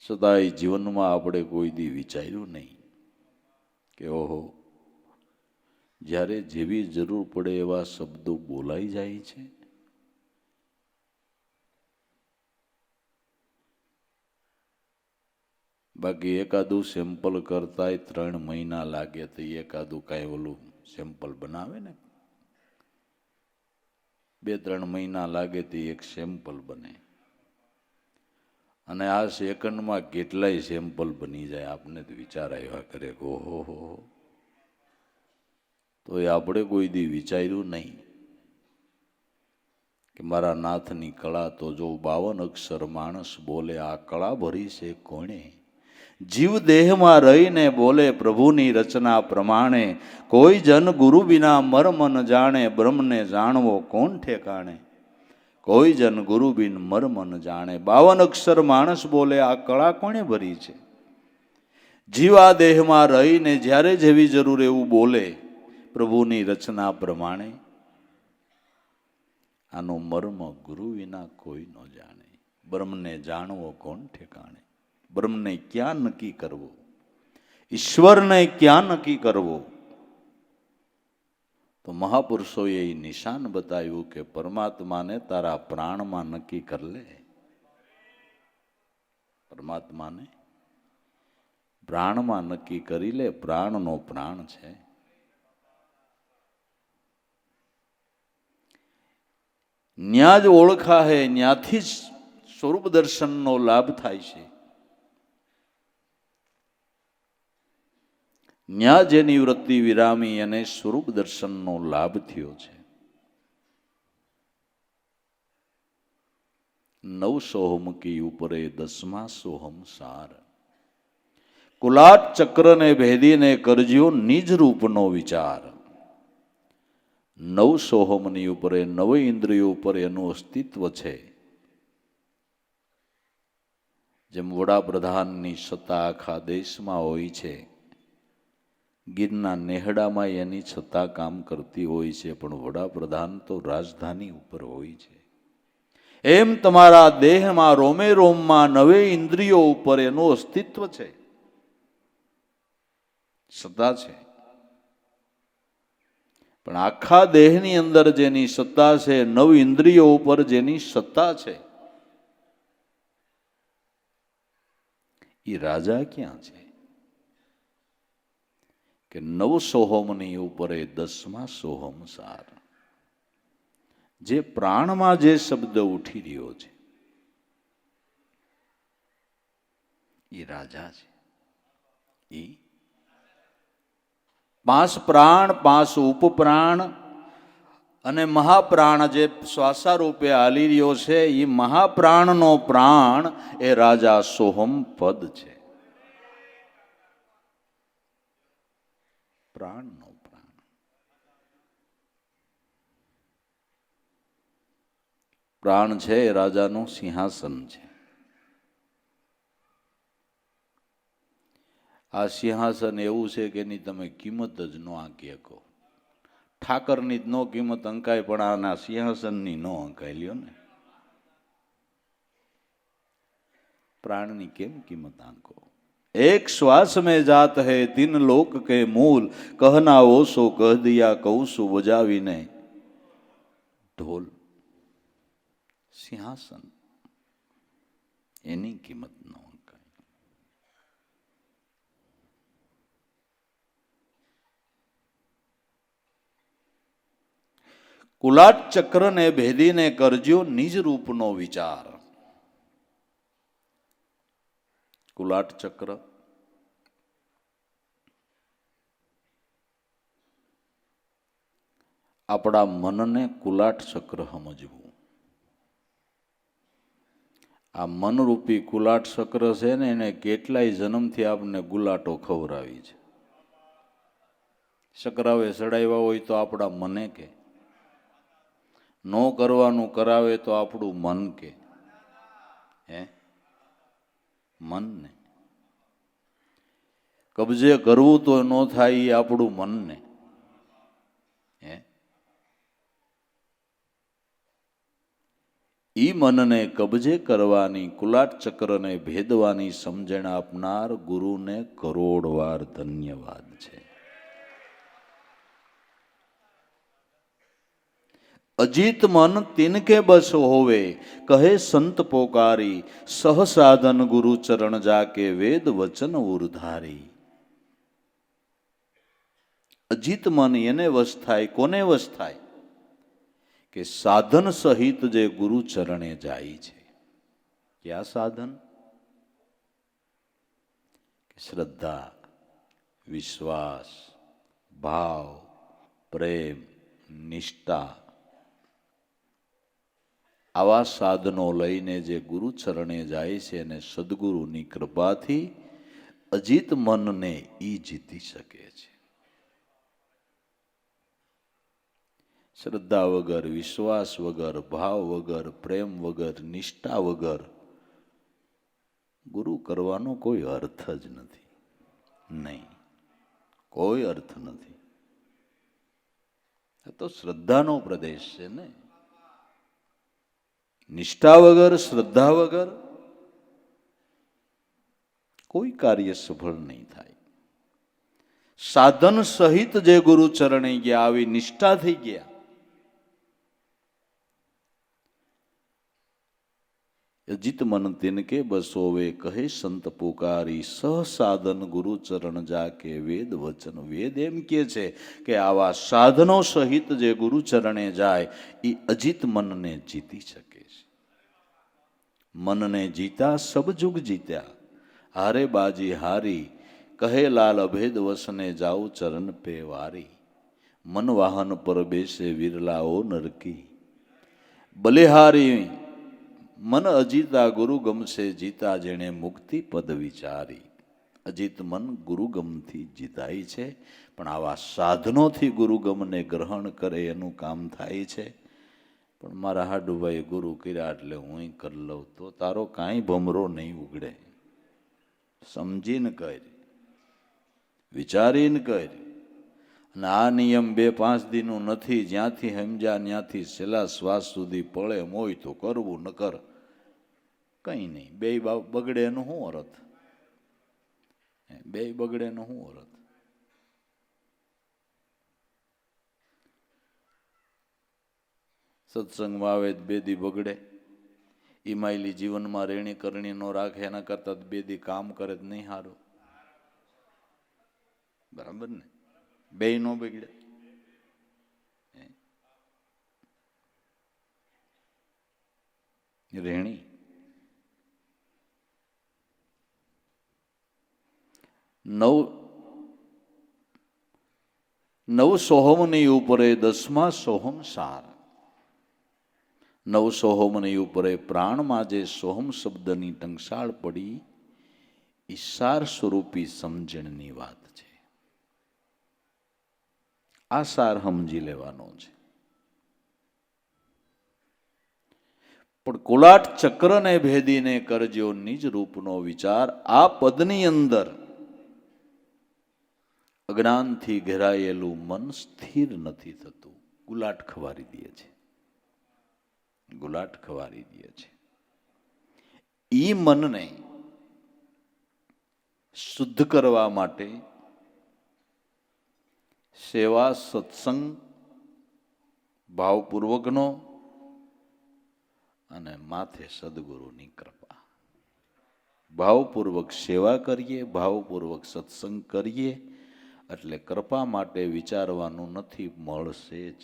સદાય જીવનમાં આપણે કોઈ દી વિચાર્યું નહીં કે ઓહો જ્યારે જેવી જરૂર પડે એવા શબ્દો બોલાઈ જાય છે. બાકી એકાદું સેમ્પલ કરતાય 3 મહિના લાગે તો એકાદું કાંઈ ઓલું સેમ્પલ બનાવે ને, 2-3 મહિના લાગે તો એક સેમ્પલ બને. અને આ સેકન્ડમાં કેટલાય સેમ્પલ બની જાય, આપને તો વિચાર આવ્યા કરે કે ઓહો, તો એ આપણે કોઈ દી વિચાર્યું નહીં કે મારા નાથની કળા તો જો 52 અક્ષર માણસ બોલે, આ કળા ભરી છે કોણે? જીવ દેહમાં રહીને બોલે પ્રભુની રચના પ્રમાણે, કોઈ જન ગુરુ વિના મર્મ ન જાણે, બ્રહ્મને જાણવો કોણ ઠેકાણે? કોઈ જન ગુરુ બિન મર્મ ન જાણે. 52 અક્ષર માણસ બોલે, આ કળા કોણે ભરી છે? જીવ આ દેહમાં રહીને જ્યારે જેવી જરૂર એવું બોલે પ્રભુની રચના પ્રમાણે, આનો મર્મ ગુરુ વિના કોઈ ન જાણે. બ્રહ્મને જાણવો કોણ ઠેકાણે? બ્રહ્મને ક્યાં નક્કી કરવો? ઈશ્વરને ક્યાં નક્કી કરવો? તો મહાપુરુષોએ એ નિશાન બતાવ્યું કે પરમાત્માને તારા પ્રાણમાં નક્કી કર લે. પરમાત્માને પ્રાણમાં નક્કી કરી લે. પ્રાણનો પ્રાણ છે. ન્યા જ ઓળખા હે, ન્યાથી જ સ્વરૂપ દર્શનનો લાભ થાય છે. ન્યા જેની વૃત્તિ વિરામી અને સ્વરૂપ દર્શનનો લાભ થયો છે. 9 સોહમ કી ઉપરે 10મા સોહમ સાર. કુલાટ ચક્રને ભેદીને કરજો નિજ રૂપનો વિચાર. 9 સોહમની ઉપરે 9 ઇન્દ્રિયો ઉપર એનું અસ્તિત્વ છે. જેમ વડાપ્રધાનની સત્તા આખા દેશમાં હોય છે, ગીરના નેહડામાં એની સત્તા કામ કરતી હોય છે, પણ વડાપ્રધાન તો રાજધાની ઉપર હોય છે. એમ તમારા દેહમાં રોમે રોમમાં 9 ઇન્દ્રિયો ઉપર એનું અસ્તિત્વ છે, સત્તા છે. પણ આખા દેહની અંદર જેની સત્તા છે, 9 ઇન્દ્રિયો ઉપર જેની સત્તા છે, એ રાજા ક્યાં છે? કે 9 સોહમની ઉપરે 10મા સોહમ સાર. જે પ્રાણમાં જે શબ્દ ઉઠી રહ્યો છે એ રાજા છે. એ 5 પ્રાણ, 5 ઉપપ્રાણ અને મહાપ્રાણ જે શ્વાસા રૂપે હાલી રહ્યો છે, એ મહાપ્રાણનો પ્રાણ એ રાજા સોહમ પદ છે. પ્રાણનો પ્રાણ. પ્રાણ છે એ રાજાનું સિંહાસન છે. આ સિંહાસન એવું છે કે એની તમે કિંમત જ ન આંકી શકો. ઠાકરની જ નો કિંમત અંકાય, પણ આના સિંહાસનની ન અંકાય. લ્યો ને, પ્રાણની કેમ કિંમત આંકો? एक श्वास में जात है 3 लोक के मूल, कहना वो सो कह दिया कौसु बजावीने ढोल. સિંહાસન એની કિંમત ન અંકાય. કુલાટ ચક્રને ભેદીને કરજો નિજ રૂપનો વિચાર. કુલાટ ચક્ર આપણા મનને કુલાટ ચક્ર સમજવું. આ મનરૂપી કુલાટ ચક્ર છે ને, એને કેટલાય જન્મથી આપણને ગુલાટો ખવડાવી છે. ચક્રાવે ચડાવ્યા હોય તો આપણા મને કે, નો કરવાનું કરાવે તો આપણું મન કે. હે, મનને કબજે કરવું તો ન થાય, એ આપણું મનને. હે, ઈ મનને કબજે કરવાની, કુલાટ ચક્રને ભેદવાની સમજણ આપનાર ગુરુને કરોડ વાર ધન્યવાદ છે. અજીત મન તિનકે બસ હોવે, કહે સંત પોકારી, સહ સાધન ગુરુ ચરણ જાકે, વેદ વચન ઉરધારી. અજીત મન એને વશ થાય, કોને વશ થાય? કે સાધન સહિત જે ગુરુ ચરણે જાય છે. ક્યાં સાધન? શ્રદ્ધા, વિશ્વાસ, ભાવ, પ્રેમ, નિષ્ઠા, આવા સાધનો લઈને જે ગુરુ ચરણે જાય છે અને સદગુરુની કૃપાથી અજીત મનને ઈ જીતી શકે છે. શ્રદ્ધા વગર, વિશ્વાસ વગર, ભાવ વગર, પ્રેમ વગર, નિષ્ઠા વગર ગુરુ કરવાનો કોઈ અર્થ જ નથી. નહીં, કોઈ અર્થ નથી. આ તો શ્રદ્ધાનો પ્રદેશ છે ને. નિષ્ઠા વગર, શ્રદ્ધા વગર કોઈ કાર્ય સફળ નહીં થાય. સાધન સહિત જે ગુરુ ચરણે ગયા, આવી નિષ્ઠા થઈ ગયા, અજીત મન તિનકે બસોવે, કહે સંત પુકારી, સહ સાધન ગુરુ ચરણ જાકે, વેદ વચન. વેદ એમ કે છે કે આવા સાધનો સહિત જે ગુરુ ચરણે જાય એ અજીત મનને જીતી શકે છે. મનને જીતા સબ જુગ જીત્યા, હારે બાજી હારી, કહે લાલ અભેદ વસને જાઉ ચરણ પે વારી. મન વાહન પર બેસે વિરલાઓ નરકી, બલિહારી મન અજીતા ગુરુ ગમશે જીતા, જેણે મુક્તિ પદ વિચારી. અજીત મન ગુરુગમથી જીતાય છે, પણ આવા સાધનોથી ગુરુગમને ગ્રહણ કરે એનું કામ થાય છે. પણ મારા હાડુભાઈ ગુરુ કર્યા એટલે હું કરી લઉં, તો તારો કાંઈ ભમરો નહીં ઉગડે. સમજીને કર, વિચારીને કર. અને આ નિયમ 2-5 દિનનું નથી. જ્યાંથી સમજ્યા ત્યાંથી છેલ્લા શ્વાસ સુધી પળે મોય તો કરવું, ન કર કંઈ નહીં. બે બગડે એનું શું અર્થ? બે બગડે એનું શું અર્થ? સત્સંગમાં આવે 2 દી બગડે, ઈમાયલી જીવનમાં રેણી કરણી નો રાખે, એના કરતા 2 દી કામ કરે જ નહીં સારું. બરાબર ને? બે નો બગડે. રેણી નવ સોહમની ઉપરે 10મા સોહમ સાર. 9 સોહમની ઉપરે પ્રાણમાં જે સોહમ શબ્દની ટંકશાળ પડી, એ સાર સ્વરૂપી સમજણની વાત છે. આ સાર સમજી લેવાનો છે. પણ કોલાટ ચક્રને ભેદીને કરજો નિજ રૂપનો વિચાર. આ પદની અંદર અજ્ઞાનથી ઘેરાયેલું મન સ્થિર નથી થતું, ગુલાટ ખવારી દે છે. ગુલાટ ખવારી દે છે. ઈ મનને શુદ્ધ કરવા માટે સેવા, સત્સંગ ભાવપૂર્વકનો અને માથે સદગુરુની કૃપા. ભાવપૂર્વક સેવા કરીએ, ભાવપૂર્વક સત્સંગ કરીએ એટલે કૃપા માટે વિચારવાનું નથી, મળશે જ.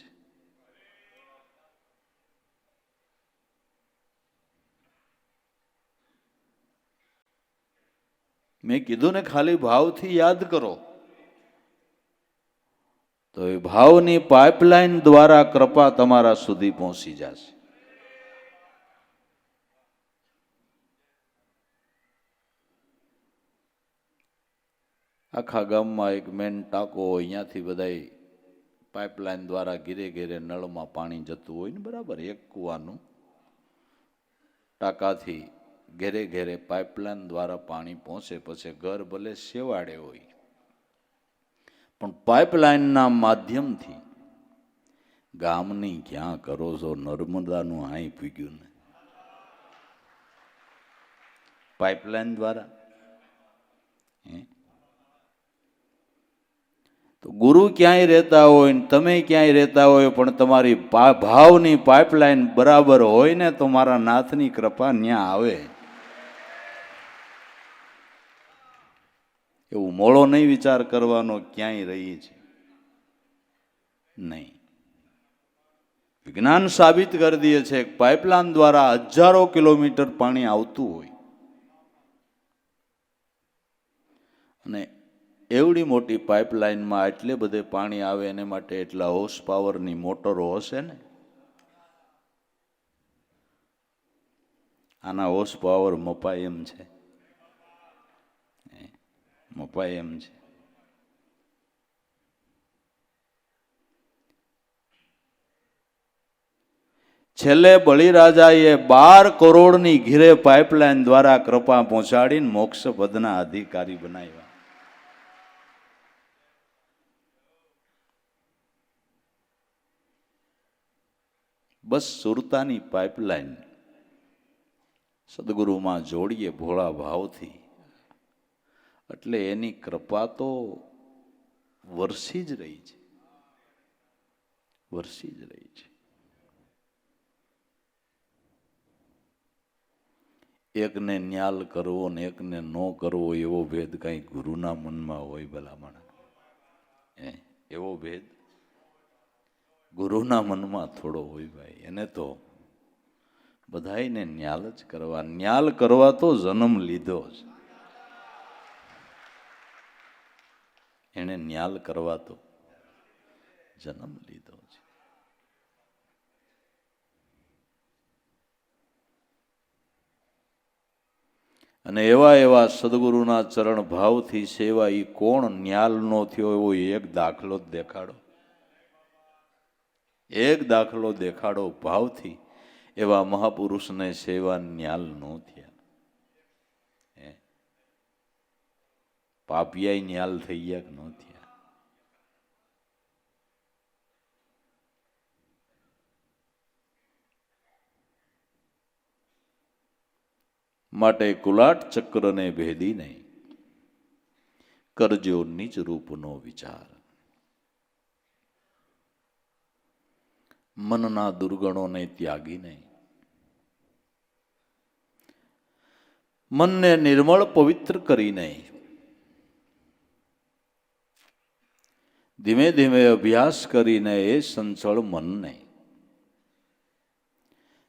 મેં કીધું ને, ખાલી ભાવથી યાદ કરો તો એ ભાવની પાઇપલાઇન દ્વારા કૃપા તમારા સુધી પહોંચી જશે. આખા ગામમાં એક મેન ટાંકો હોય, અહીંયાથી બધા પાઇપલાઇન દ્વારા ઘેરે ઘેરે નળમાં પાણી જતું હોય ને, બરાબર. એક કૂવાનું ટાંકાથી ઘેરે ઘેરે પાઇપલાઇન દ્વારા પાણી પહોંચે. પછી ઘર ભલે શેવાડે હોય, પણ પાઇપલાઇનના માધ્યમથી ગામની ક્યાં કરો છો, નર્મદાનું હાઈ પૂગ્યું ને પાઇપલાઇન દ્વારા. તો ગુરુ ક્યાંય રહેતા હોય ને તમે ક્યાંય રહેતા હોય, પણ તમારી ભાવની પાઇપલાઇન બરાબર હોય ને તો મારા નાથની કૃપા ન્યા આવે. એવું મોળો નહીં વિચાર કરવાનો ક્યાંય રહી છે નહીં. વિજ્ઞાન સાબિત કરી દે છે કે પાઇપલાઇન દ્વારા હજારો કિલોમીટર પાણી આવતું હોય અને એવડી મોટી પાઇપલાઇનમાં આટલે બધે પાણી આવે એને માટે એટલા હોર્સ પાવરની મોટરો હશે ને. આના હોર્સ પાવર મપાય એમ છે, મપાય એમ છે. છેલ્લે બળીરાજાએ 12 કરોડની ઘીરે પાઇપલાઇન દ્વારા કૃપા પહોંચાડીને મોક્ષ પદના અધિકારી બનાવ્યા. બસ સુરતાની પાઇપલાઇન સદગુરુમાં જોડીએ ભોળા ભાવથી, એટલે એની કૃપા તો વરસી જ રહી છે, વરસી જ રહી છે. એકને ન્યાલ કરવો ને એકને ન કરવો એવો ભેદ કઈ ગુરુના મનમાં હોય ભલામણ? એવો ભેદ ગુરુના મનમાં થોડો હોય ભાઈ. એને તો બધાઈને ન્યાલ જ કરવા. ન્યાલ કરવા તો જન્મ લીધો છે એને, ન્યાલ કરવા તો જન્મ લીધો છે. અને એવા એવા સદગુરુના ચરણ ભાવથી સેવા, એ કોણ ન્યાલ નો થયો એવો એક દાખલો જ દેખાડો, એક દાખલો દેખાડો ભાવથી. એવા મહાપુરુષને સેવા ન્યાલ નો થયા. પાપિયાય ન્યાલ થઈ ગયા કે ન થયા? માટે કુલાટ ચક્રને ભેદીને કરજો નિજ રૂપનો વિચાર. મનના દુર્ગણોને ત્યાગીને મનને નિર્મળ પવિત્ર કરીને ધીમે ધીમે અભ્યાસ કરીને એ સંચળ મનને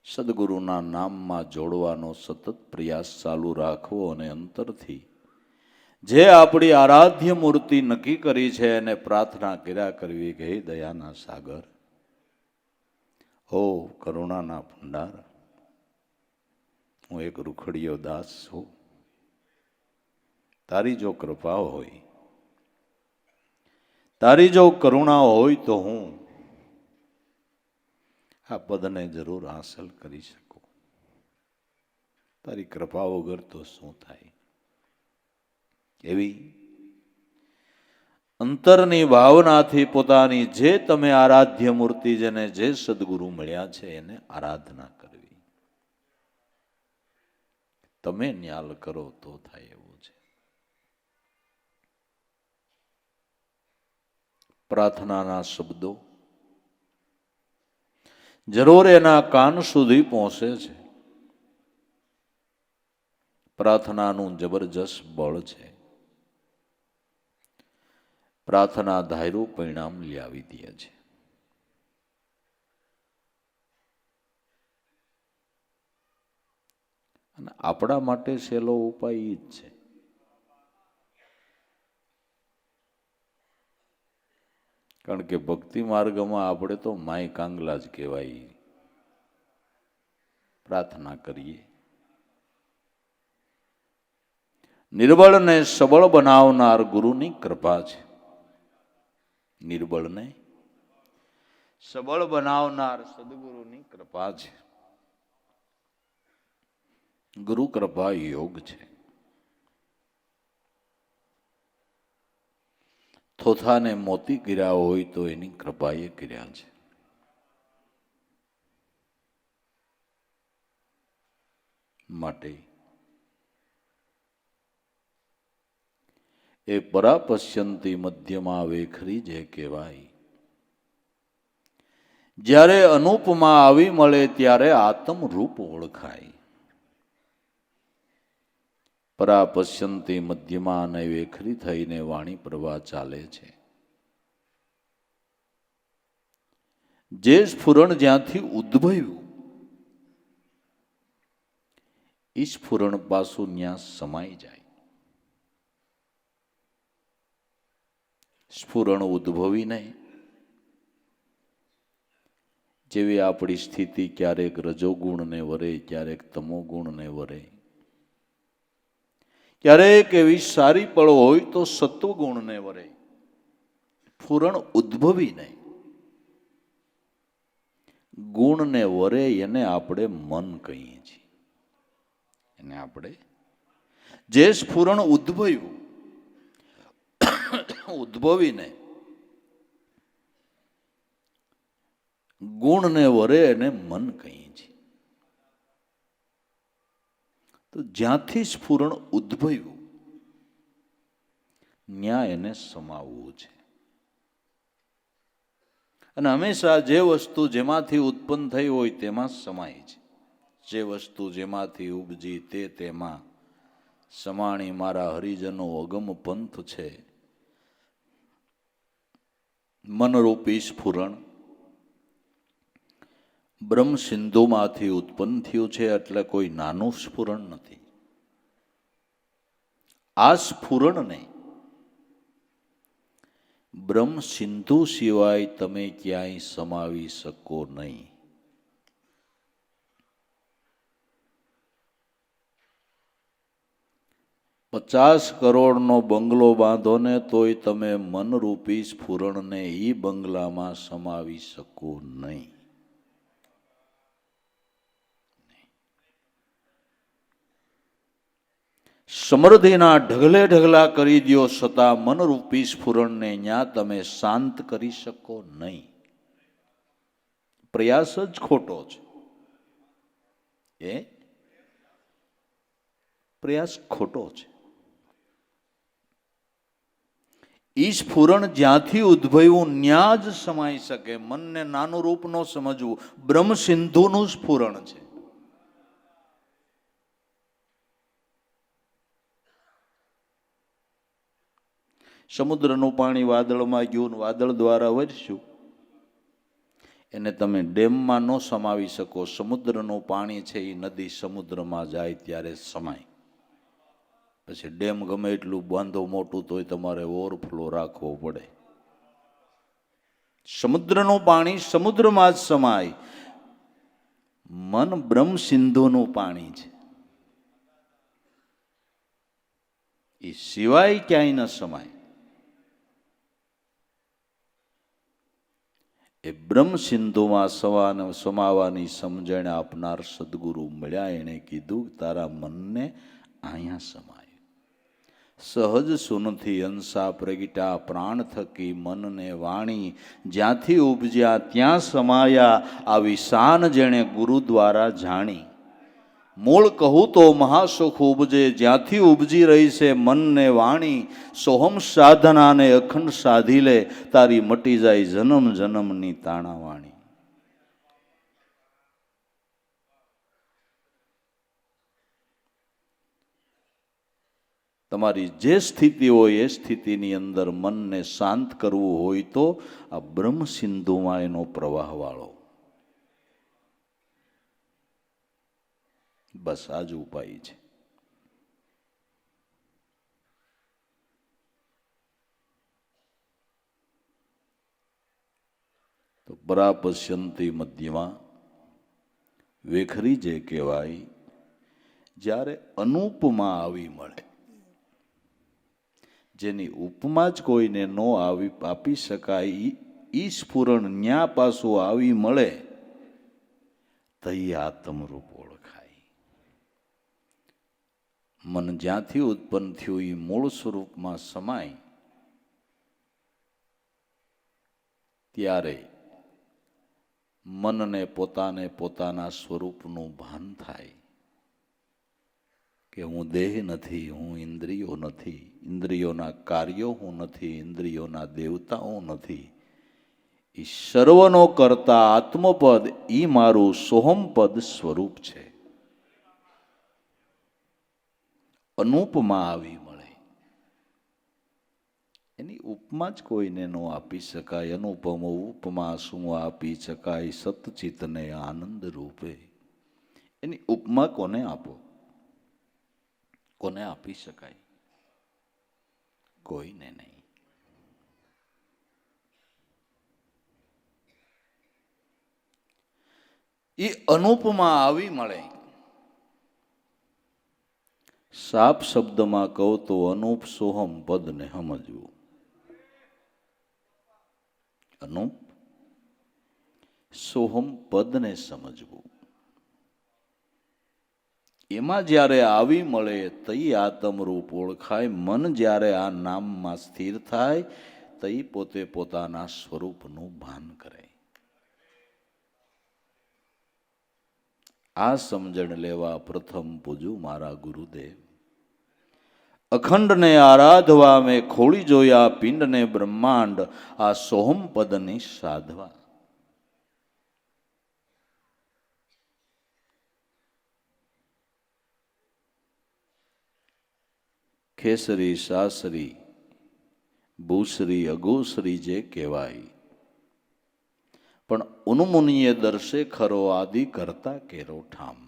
સદગુરુના નામમાં જોડવાનો સતત પ્રયાસ ચાલુ રાખવો અને અંતરથી જે આપણી આરાધ્ય મૂર્તિ નક્કી કરી છે એને પ્રાર્થના કર્યા કરવી કે હે દયાના સાગર, હો કરુણાના ભંડાર, હું એક રૂખડિયો દાસ છું. તારી જો કૃપા હોય, તારી જો કરુણા હોય તો હું આ પદને જરૂર હાંસલ કરી શકું. તારી કૃપા વગર તો શું થાય? એવી અંતરની ભાવનાથી પોતાની જે તમે આરાધ્ય મૂર્તિ, જેને જે સદગુરુ મળ્યા છે એને આરાધના કરવી. તમે ન્યાલ કરો તો થાય એવું છે. પ્રાર્થનાના શબ્દો જરૂર એના કાન સુધી પહોંચે છે. પ્રાર્થનાનું જબરજસ્ત બળ છે. પ્રાર્થના ધાર્યું પરિણામ લાવી દે છે. અને આપણા માટે સહેલો ઉપાય એ જ છે. કારણ કે ભક્તિ માર્ગમાં આપણે તો માય કાંગલા જ કહેવાય. પ્રાર્થના કરીએ. નિર્બળને સબળ બનાવનાર ગુરુની કૃપા છે. નિર્બળને સબળ બનાવનાર સદગુરુની કૃપા છે. ગુરુ કૃપા યોગ છે. થોથાને મોતી કર્યા હોય તો એની કૃપાએ કર્યા છે. માટે એ પરાપશ્યંતી મધ્યમાં વેખરી જે કહેવાય. જ્યારે અનુપમાં આવી મળે ત્યારે આત્મ રૂપ ઓળખાય. પરાપશ્યંતી મધ્યમાં અને વેખરી થઈને વાણી પ્રવાહ ચાલે છે. જે સ્ફુરણ જ્યાંથી ઉદ્ભવ્યું એ સ્ફુરણ પાછું ત્યાં સમાઈ જાય. સ્ફુરણ ઉદ્ભવી નહીં. જેવી આપણી સ્થિતિ ક્યારેક રજોગુણને વરે, ક્યારેક તમોગુણને વરે, ક્યારેક એવી સારી પળો હોય તો સત્વગુણને વરે. સ્ફુરણ ઉદ્ભવી નહીં. ગુણને વરે એને આપણે મન કહીએ છીએ. એને આપણે જે સ્ફુરણ ઉદ્ભવ્યું ઉદ્ભવીને ગુણને વરે એને મન કહીએ છીએ. તો જ્યાંથી સ્ફુરણ ઉદ્ભવ્યું ત્યાં એને સમાવવું છે. અને હંમેશા જે વસ્તુ જેમાંથી ઉત્પન્ન થઈ હોય તેમાં સમાય છે. જે વસ્તુ જેમાંથી ઉપજી તે તેમાં સમાણી મારા હરિજનો અગમ પંથ છે. મનરૂપી સ્ફુરણ બ્રહ્મ સિંધુમાંથી ઉત્પન્ન થયું છે, એટલે કોઈ નાનું સ્ફુરણ નથી. આ સ્ફુરણને બ્રહ્મ સિંધુ સિવાય તમે ક્યાંય સમાવી શકો નહીં. ₹50 કરોડનો બંગલો બાંધો ને તોય તમે મનરૂપી સ્ફુરણને એ બંગલામાં સમાવી શકો નહીં. સમૃદ્ધિના ઢગલે ઢગલા કરી દો છતાં મનરૂપી સ્ફુરણને ન્યા તમે શાંત કરી શકો નહીં. પ્રયાસ જ ખોટો છે. એ પ્રયાસ ખોટો છે. ઈ સ્ફુરણ જ્યાંથી ઉદ્ભવ્યું ન્યા જ સમાઈ શકે. મનને નાનું રૂપ ન સમજવું. બ્રહ્મ સિંધુનું સ્ફુરણ છે. સમુદ્રનું પાણી વાદળમાં ગયું, વાદળ દ્વારા વરસ્યું, એને તમે ડેમમાં ન સમાવી શકો. સમુદ્રનું પાણી છે એ નદી સમુદ્રમાં જાય ત્યારે સમાય. પછી ડેમ ગમે એટલું બાંધો મોટું તોય તમારે ઓવરફ્લો રાખવો પડે. સમુદ્રનું પાણી સમુદ્રમાં જ સમાય. મન બ્રહ્મ સિંધુનું પાણી છે, એ સિવાય ક્યાંય ન સમાય. એ બ્રહ્મ સિંધુમાં સમાવાની સમજણ આપનાર સદગુરુ મળ્યા. એણે કીધું તારા મનને અહીંયા સમાય. સહજ સુનથી અંસા પ્રગટા પ્રાણ થકી મનને વાણી જ્યાંથી ઉપજ્યા ત્યાં સમાયા. આવી શાન જેણે ગુરુ દ્વારા જાણી. મૂળ કહું તો મહાસુખ ઉપજે જ્યાંથી ઉપજી રહી છે મનને વાણી. સોહમ સાધનાને અખંડ સાધી લે તારી મટી જાય જન્મ જન્મની તાણાવાણી. તમારી જે સ્થિતિ હોય એ સ્થિતિની અંદર મનને શાંત કરવું હોય તો આ બ્રહ્મ સિંધુમાં એનો પ્રવાહ વાળો. બસ આ જ ઉપાય છે. તો પરાપશ્યંતી મધ્યમાં વેખરી જે કહેવાય. જ્યારે અનુપમાં આવી મળે, જેની ઉપમા જ કોઈને ન આપી શકાય, ઈ સ્ફુરણ ન્યા પાછું આવી મળે તો એ આત્મરૂપ ઓળખાય. મન જ્યાંથી ઉત્પન્ન થયું એ મૂળ સ્વરૂપમાં સમાય ત્યારે મનને પોતાના સ્વરૂપનું ભાન થાય કે હું દેહ નથી, હું ઇન્દ્રિયો નથી, ઇન્દ્રિયોના કાર્યો હું નથી, ઇન્દ્રિયોના દેવતા હું નથી. એ સર્વનો કરતા આત્મપદ એ મારું સોહમપદ સ્વરૂપ છે. અનુપમા આવી મળે. એની ઉપમા જ કોઈને ન આપી શકાય. અનુપમો ઉપમા શું આપી શકાય સતચિતને આનંદ રૂપે. એની ઉપમા કોને આપો? કોને આપી શકાય? કોઈને નહીં. એ અનુપમા આવી મળે. સાપ શબ્દમાં કહો તો અનુપ સોહમ પદને સમજવું. અનુપ સોહમ પદને સમજવું. એમાં જ્યારે આવી મળે તઈ આત્મરૂપ ઓળખાય. મન જ્યારે આ નામમાં સ્થિર થાય તઈ પોતે પોતાના સ્વરૂપનું ભાન કરે. આ સમજણ લેવા પ્રથમ પૂજું મારા ગુરુદેવ. અખંડને આરાધવા મેં ખોળી જોયા પિંડને બ્રહ્માંડ આ સોહમ પદની સાધવા. ખેસરી સાસરી ભૂસરી અગોસરી જે કહેવાય, પણ ઉન્મુનિએ દર્શે ખરો આદિ કરતા કેરો ઠામ.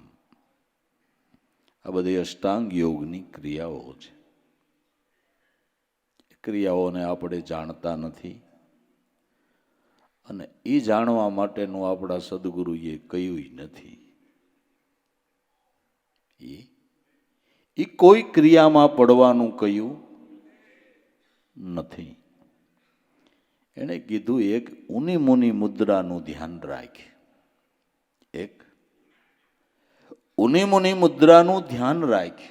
આ બધી અષ્ટાંગ યોગની ક્રિયાઓ છે. ક્રિયાઓને આપણે જાણતા નથી અને એ જાણવા માટેનું આપણા સદગુરુએ કહ્યું નથી. એ કોઈ ક્રિયામાં પડવાનું કહ્યું નથી. એણે કીધું એક ઉની મુની મુદ્રાનું ધ્યાન રાખ. એક ઉની મુની મુદ્રાનું ધ્યાન રાખ.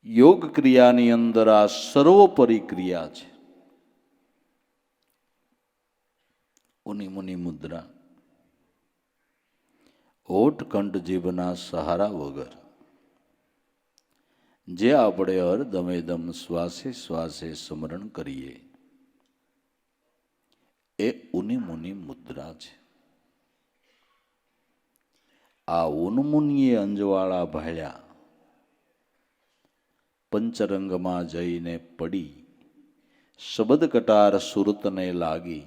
યોગ ક્રિયાની અંદર આ સર્વોપરી ક્રિયા છે. ઉની મુની મુદ્રા હોઠ કંઠ જીભના સહારા વગર જે આપણે હરદમેદમ શ્વાસે શ્વાસે સ્મરણ કરીએ એ ઉની મુની મુદ્રા છે. આ ઉન્મુનિએ અંજવાળા ભાળ્યા, પંચરંગમાં જઈને પડી, શબ્દ કટાર સુરતને લાગી.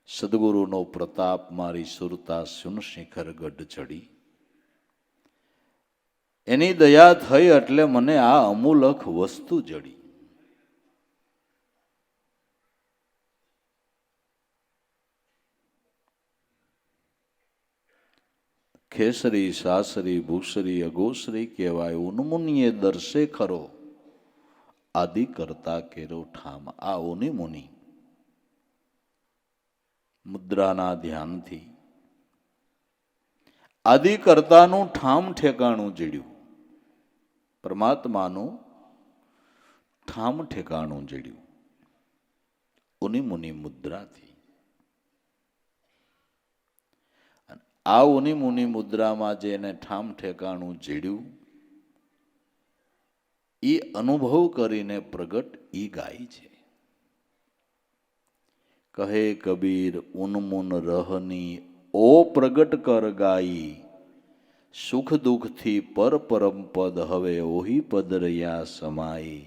સદગુરુનો પ્રતાપ મારી સુરતા સુન શિખર ગઢ ચડી. એની દયા થઈ એટલે મને આ અમૂલક વસ્તુ જડી. ખેસરી સાસરી ભૂસરી અગોસરી કહેવાય. ઉન્મુનિએ દર્શે ખરો આદિ કરતા કેરો ઠામ. આ ઉની મુનિ મુદ્રાના ધ્યાનથી આદિ કરતાનું ઠામ ઠેકાણું જડ્યું. પરમાત્માનું ઠામ ઠેકાણું જડ્યું ઉની મુનિ મુદ્રાથી. આ ઉની મુનિ મુદ્રામાં જેને ઠામ ઠેકાણું જડ્યું એ અનુભવ કરીને પ્રગટ ઈ ગાય છે. કહે કબીર ઉન્મુન રહની ઓ પ્રગટ કર ગાઈ. સુખ દુઃખથી પર પરમ પદ હવે ઓહી પદ રહ્યા સમાઈ.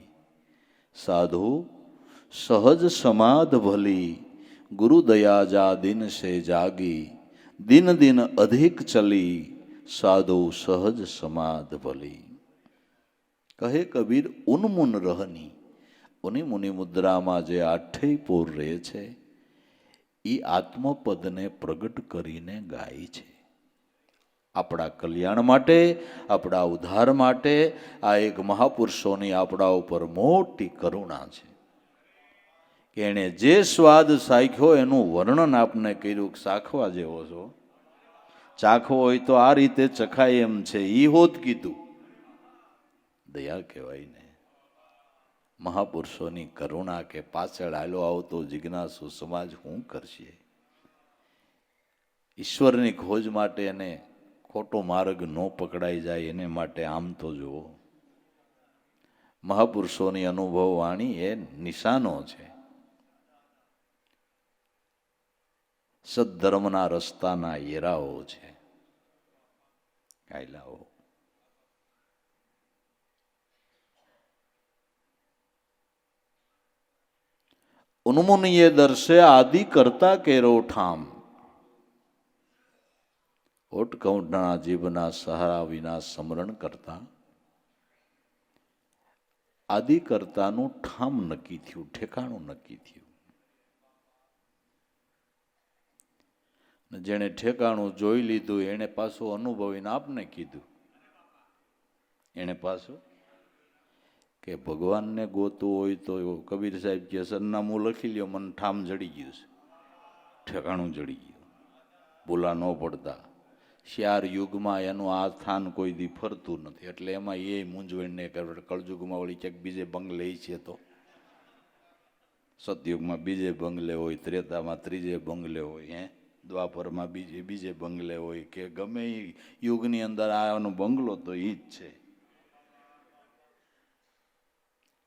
સાધુ સહજ સમાધ ભલી ગુરુ દયા જા દિન સે જાગી. દિન દિન અધિક ચલી સાધુ સહજ સમાધ ભલી. કહે કબીર ઉન્મુન રહની. ઉની મુનિ મુદ્રામાં જે આઠેય પોર રહે છે એ આત્મપદને પ્રગટ કરીને ગાય છે. આપણા કલ્યાણ માટે, આપણા ઉદ્ધાર માટે આ એક મહાપુરુષોની આપણા ઉપર મોટી કરુણા છે કે એણે જે સ્વાદ ચાખ્યો એનું વર્ણન આપને કર્યું. ચાખવા જેવો છો, ચાખવો હોય તો આ રીતે ચખાય એમ છે. ઈ હોત કીધું. દયા કહેવાય ને. મહાપુરુષોની કરુણા કે પાછળ આલો આવતો જિજ્ઞાસુ સમાજ શું કરશે? ઈશ્વરની ખોજ માટે એને ખોટો માર્ગ ન પકડાઈ જાય એને માટે આમ તો જુઓ, મહાપુરુષોની અનુભવ વાણી એ નિશાનો છે, સદ્ધર્મના રસ્તાના હીરાઓ છે, કાયલાઓ. ઉન્મુનિએ દર્શે આદિ કરતા કેરો ઠામ, ઓટકૌંઠના જીભના સહારા વિના સ્મરણ કરતા આદિ કરતાનું ઠામ નક્કી થયું, ઠેકાણું નક્કી થયું. જેણે ઠેકાણું જોઈ લીધું એને પાછું અનુભવીને આપને કીધું, એને પાછું કે ભગવાનને ગોતવું હોય તો કબીર સાહેબ કે સરનામું લખી લ્યો, મને ઠામ જડી ગયું છે, ઠેકાણું જડી ગયું, ભૂલા ન પડતા. 4 યુગમાં એનું આ સ્થાન કોઈ દી ફરતું નથી, એટલે એમાં એ મૂંઝવણને કળયુગમાં વળી ક્યાંક બીજે બંગલે છે, તો સતયુગમાં બીજે બંગલે હોય, ત્રેતામાં ત્રીજે બંગલે હોય, દ્વાપરમાં બીજે બંગલે હોય, કે ગમે એ યુગની અંદર આનો બંગલો તો એ જ છે.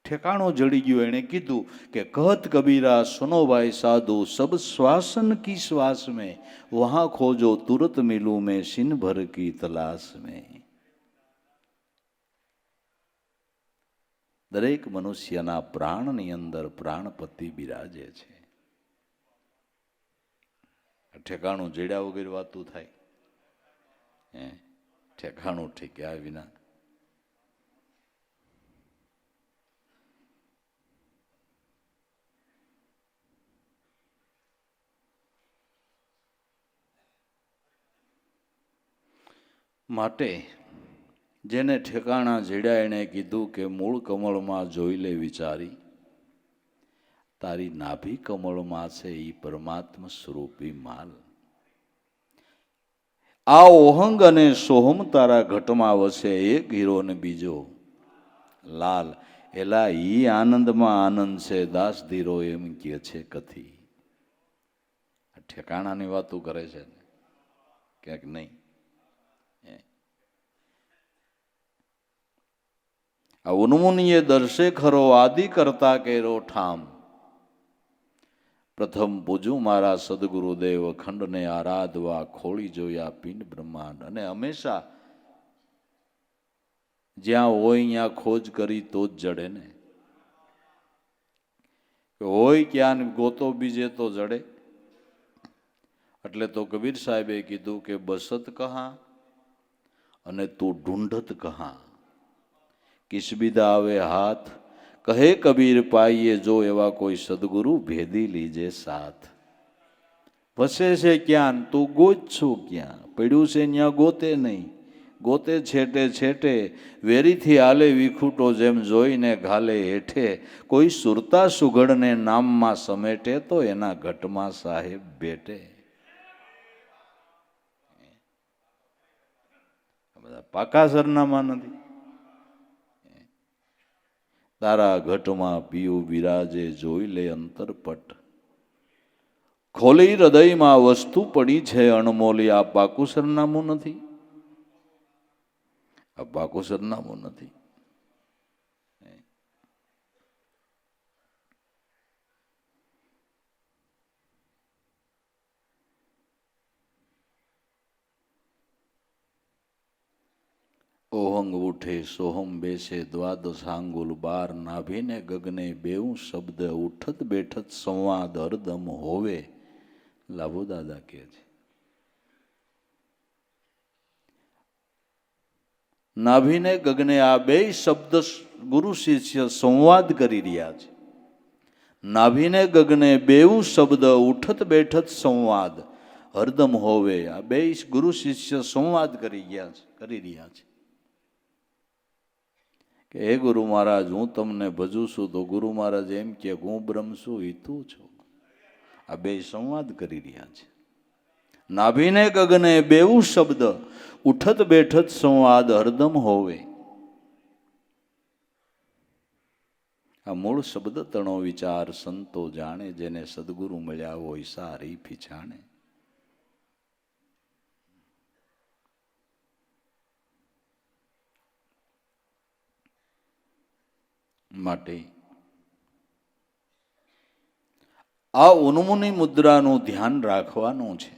ઠેકાણો જડી ગયો. એણે કીધું કે કહત કબીરા સુનો ભાઈ સાધુ, સબ શ્વાसन की श्वास में वहां खोजो तुरत मिलूं मैं सिन भर की तलाश में. દરેક મનુષ્યના પ્રાણની અંદર પ્રાણપતિ બિરાજે છે. ઠેકાણું જડ્યા વગર વાતું થાય? ઠેકાણું ઠેક્યા વિના માટે જેને ઠેકાણા જડ્યા એણે કીધું કે મૂળ કમળમાં જોઈ લે વિચારી, તારી નાભી કમળમાં છે એ પરમાત્મા સ્વરૂપી માલ. આ ઓહંગ અને સોહમ તારા ઘટમાં વસે, એક હીરો ને બીજો લાલ. એલા ઈ આનંદમાં આનંદ છે, દાસ ધીરો એમ કે છે કથી. ઠેકાણાની વાતો કરે છે ક્યાંક નહીં. આ ઉન્મુનિએ દર્શે ખરો આદિ કરતા કેરો ઠામ. પ્રથમ પૂજું મારા સદગુરુદેવ અખંડને આરાધવા, ખોળી જોયા પિંડ બ્રહ્માંડ. અને હંમેશા જ્યાં હોય ત્યાં ખોજ કરી તો જ જડે ને. હોય ક્યાં ગોતો બીજે તો જડે. એટલે તો કબીર સાહેબે કીધું કે બસત કહા અને તું ઢૂંઢત કહા, કિસબીદા આવે હાથ, કહે કબીર પાઈએ જો એવા કોઈ સદગુરુ, ભેદી લીજે સાથ. વસે છે ક્યાં તું ગોત છું ક્યાં, પડ્યું છે ત્યાં ગોતે નહીં. ગોતે છેટે છેટે વેરીથી આલે વિખૂટો, જેમ જોઈને ઘાલે હેઠે. કોઈ સુરતા સુઘડને નામમાં સમેટે, તો એના ઘટમાં સાહેબ બેઠે. બધા પાકા સરનામા નથી. તારા ઘટમાં પીયું બિરાજે, જોઈ લે અંતરપટ. ખોલી હૃદયમાં વસ્તુ પડી છે અણમોલી. આ પાકું સરનામું નથી, આ પાકું સરનામું નથી. ઓહંગ ઉઠે સોહમ બેસે, દ્વાદશ આંગુલ બાર. નાભીને ગગને બેઉં શબ્દ, ઉઠત બેઠત સંવાદ હરદમ હોવે. લાભો દાદા કહે છે નાભીને ગગને આ બે શબ્દ ગુરુ શિષ્ય સંવાદ કરી રહ્યા છે. નાભીને ગગને બેઉં શબ્દ, ઉઠત બેઠત સંવાદ હરદમ હોવે. આ બે ગુરુ શિષ્ય સંવાદ કરી રહ્યા છે કે હે ગુરુ મહારાજ, હું તમને ભજું છું તો ગુરુ મહારાજ એમ કે હું બ્રહ્મ છું, એ તું છો. આ બે સંવાદ કરી રહ્યા છે. નાભીને ગગને બેઉં શબ્દ, ઉઠત બેઠત સંવાદ હરદમ હોવે. આ મૂળ શબ્દ તણો વિચાર સંતો જાણે, જેને સદગુરુ મળ્યા હોય સારી પીછાણે. માટે આ ઉન્મુની મુદ્રાનું ધ્યાન રાખવાનું છે.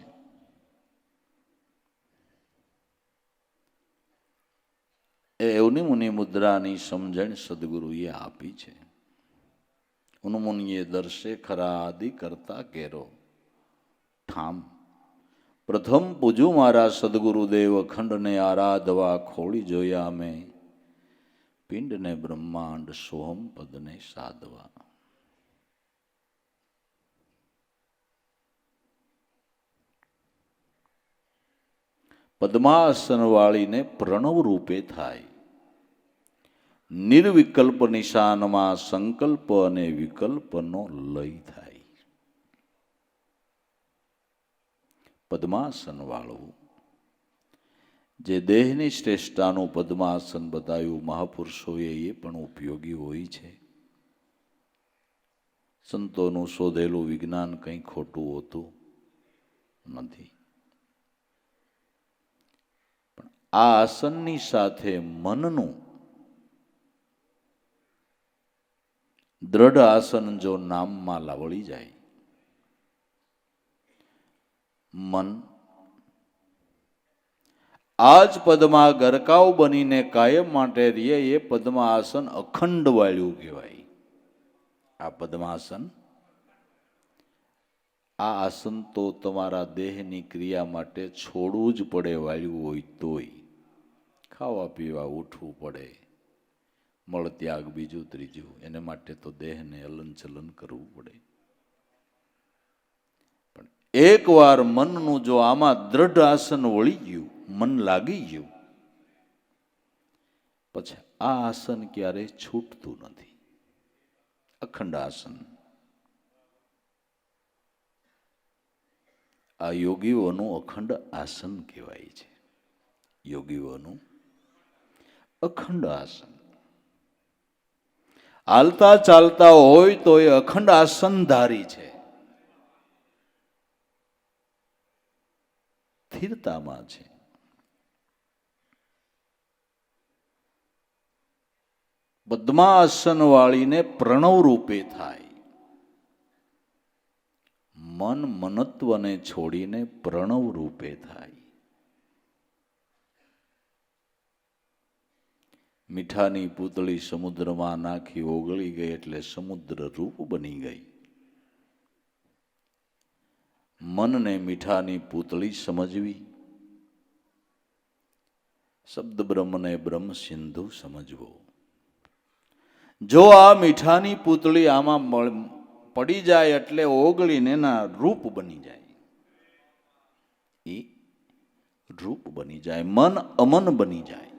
એ ઉન્મુની મુદ્રાની સમજણ સદગુરુએ આપી છે. ઉન્મુનિએ દર્શે ખરા આદિ કરતા કેરો ઠામ. પ્રથમ પૂજું મારા સદગુરુદેવ અખંડને આરાધવા, ખોળી જોયા મેં પિંડને બ્રહ્માંડ સોહમ પદને સાધવા. પદ્માસન વાળીને પ્રણવ રૂપે થાય. નિર્વિકલ્પ નિશાનમાં સંકલ્પ અને વિકલ્પનો લય થાય. પદ્માસન વાળવું, જે દેહની શ્રેષ્ઠતાનું પદ્માસન બતાવ્યું મહાપુરુષોએ, એ પણ ઉપયોગી હોય છે. સંતોનું શોધેલું વિજ્ઞાન કંઈ ખોટું હોતું નથી. પણ આ આસનની સાથે મનનું દ્રઢ આસન જો નામમાં લાવળી જાય, મન આજ પદમાં ગરકાવ બનીને કાયમ માટે રહે, એ પદ્માસન અખંડ વાળ્યું કહેવાય. આ પદ્માસન, આ આસન તો તમારા દેહની ક્રિયા માટે છોડવું જ પડે. વાળ્યું હોય તોય ખાવા પીવા ઉઠવું પડે, મળ ત્યાગ બીજું ત્રીજું, એને માટે તો દેહને હલન ચલન કરવું પડે. પણ એકવાર મનનું જો આમાં દ્રઢ આસન વળી ગયું, મન લાગી ગયું, પછી આ આસન ક્યારેય છૂટતું નથી. અખંડ આસન. આ યોગીઓનું અખંડ આસન કહેવાય છે. યોગીઓનું અખંડ આસન. હાલતા ચાલતા હોય તો એ અખંડ આસન ધારી છે. સ્થિરતામાં છે. પદ્માસન વાળીને પ્રણવ રૂપે થાય. મન મનત્વને છોડીને પ્રણવ રૂપે થાય. મીઠાની પૂતળી સમુદ્રમાં નાખી ઓગળી ગઈ એટલે સમુદ્ર રૂપ બની ગઈ. મનને મીઠાની પૂતળી સમજવી, શબ્દ બ્રહ્મને બ્રહ્મ સિંધુ સમજવો. જો આ મીઠાની પૂતળી આમાં પડી જાય એટલે ઓગળીને એના રૂપ બની જાય. એ રૂપ બની જાય. મન અમન બની જાય,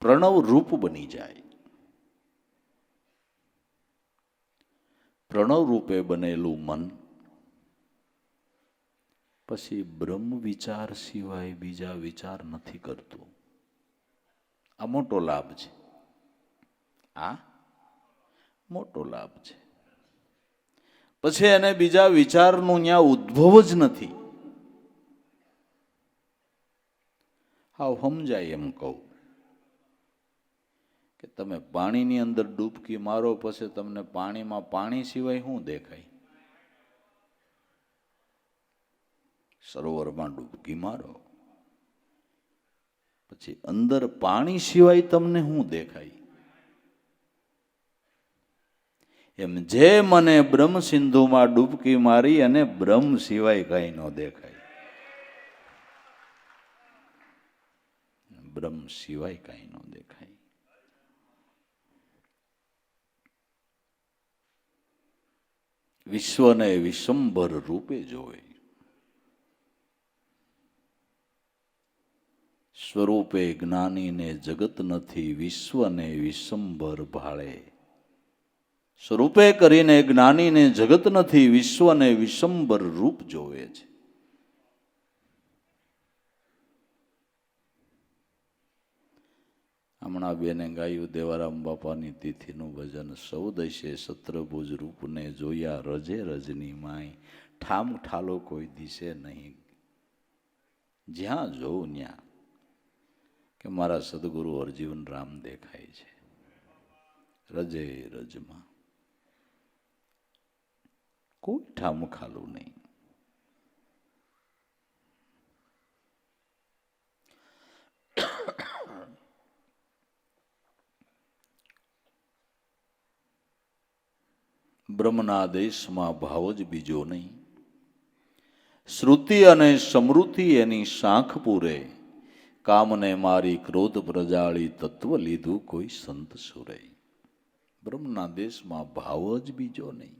પ્રણવ રૂપ બની જાય. પ્રણવ રૂપે બનેલું મન પછી બ્રહ્મ વિચાર સિવાય બીજા વિચાર નથી કરતું. આ મોટો લાભ છે. આ મોટો લાભ છે. પછી એને બીજા વિચારનું ત્યાં ઉદ્ભવ જ નથી. હા, સમજાય એમ કહું કે તમે પાણીની અંદર ડૂબકી મારો, પછી તમને પાણીમાં પાણી સિવાય શું દેખાય? સરોવરમાં ડૂબકી મારો, પછી અંદર પાણી સિવાય તમને શું દેખાય? એમ જે મને બ્રહ્મ સિંધુમાં ડૂબકી મારી અને બ્રહ્મ સિવાય કઈ ન દેખાય. બ્રહ્મ સિવાય કઈ ન દેખાય. વિશ્વને વિશ્વંભર રૂપે જોવે. સ્વરૂપે જ્ઞાનીને જગત નથી, વિશ્વને વિશ્વંભર ભાળે. સ્વરૂપે કરીને જ્ઞાનીને જગત નથી, વિશ્વને વિશ્વંભર રૂપ જોવે છે. હમણાં બેને ગાયું દેવારામ બાપાની તિથિનું ભજન. સૌ દશે સત્રભુજ રૂપને જોયા, રજે રજની માય ઠામ ઠાલો કોઈ દિશે નહીં. જ્યાં જોઉં ત્યાં કે મારા સદગુરુ હરજીવન રામ દેખાય છે, રજે રજમાં કોઈ ઠામ ખાલું નહીં. બ્રહ્મના દેશમાં ભાવ જ બીજો નહીં. શ્રુતિ અને સમૃદ્ધિ એની શાંખ પૂરે, કામને મારી ક્રોધ પ્રજાળી તત્વ લીધું કોઈ સંત સુરે. બ્રહ્મના દેશમાં ભાવ જ બીજો નહીં.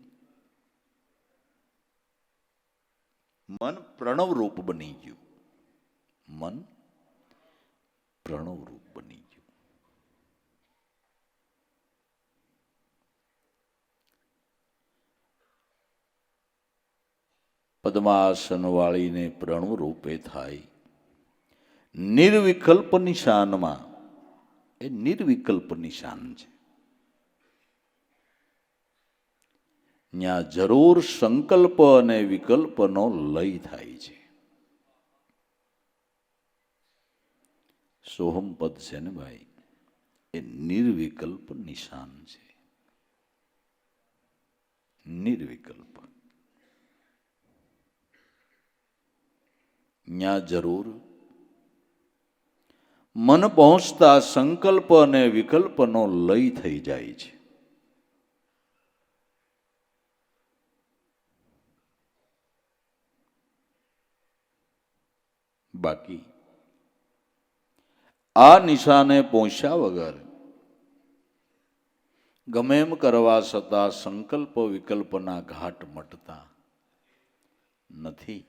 મન પ્રણવ રૂપ બની ગયું. મન પ્રણવ રૂપ બની ગયું. પદ્માસન વાળીને પ્રણવ રૂપે થાય. નિર્વિકલ્પ નિશાનમાં, એ નિર્વિકલ્પ નિશાન છે. ત્યાં જરૂર સંકલ્પ અને વિકલ્પનો લય થાય છે. સોહમ પદ છે ને ભાઈ, એ નિર્વિકલ્પ નિશાન છે. નિર્વિકલ્પ. ત્યાં જરૂર મન પહોંચતા સંકલ્પ અને વિકલ્પનો લય થઈ જાય છે. બાકી આ નિશાને પહોંચ્યા વગર ગમે એમ કરવા છતાં સંકલ્પ વિકલ્પના ઘાટ મટતા નથી.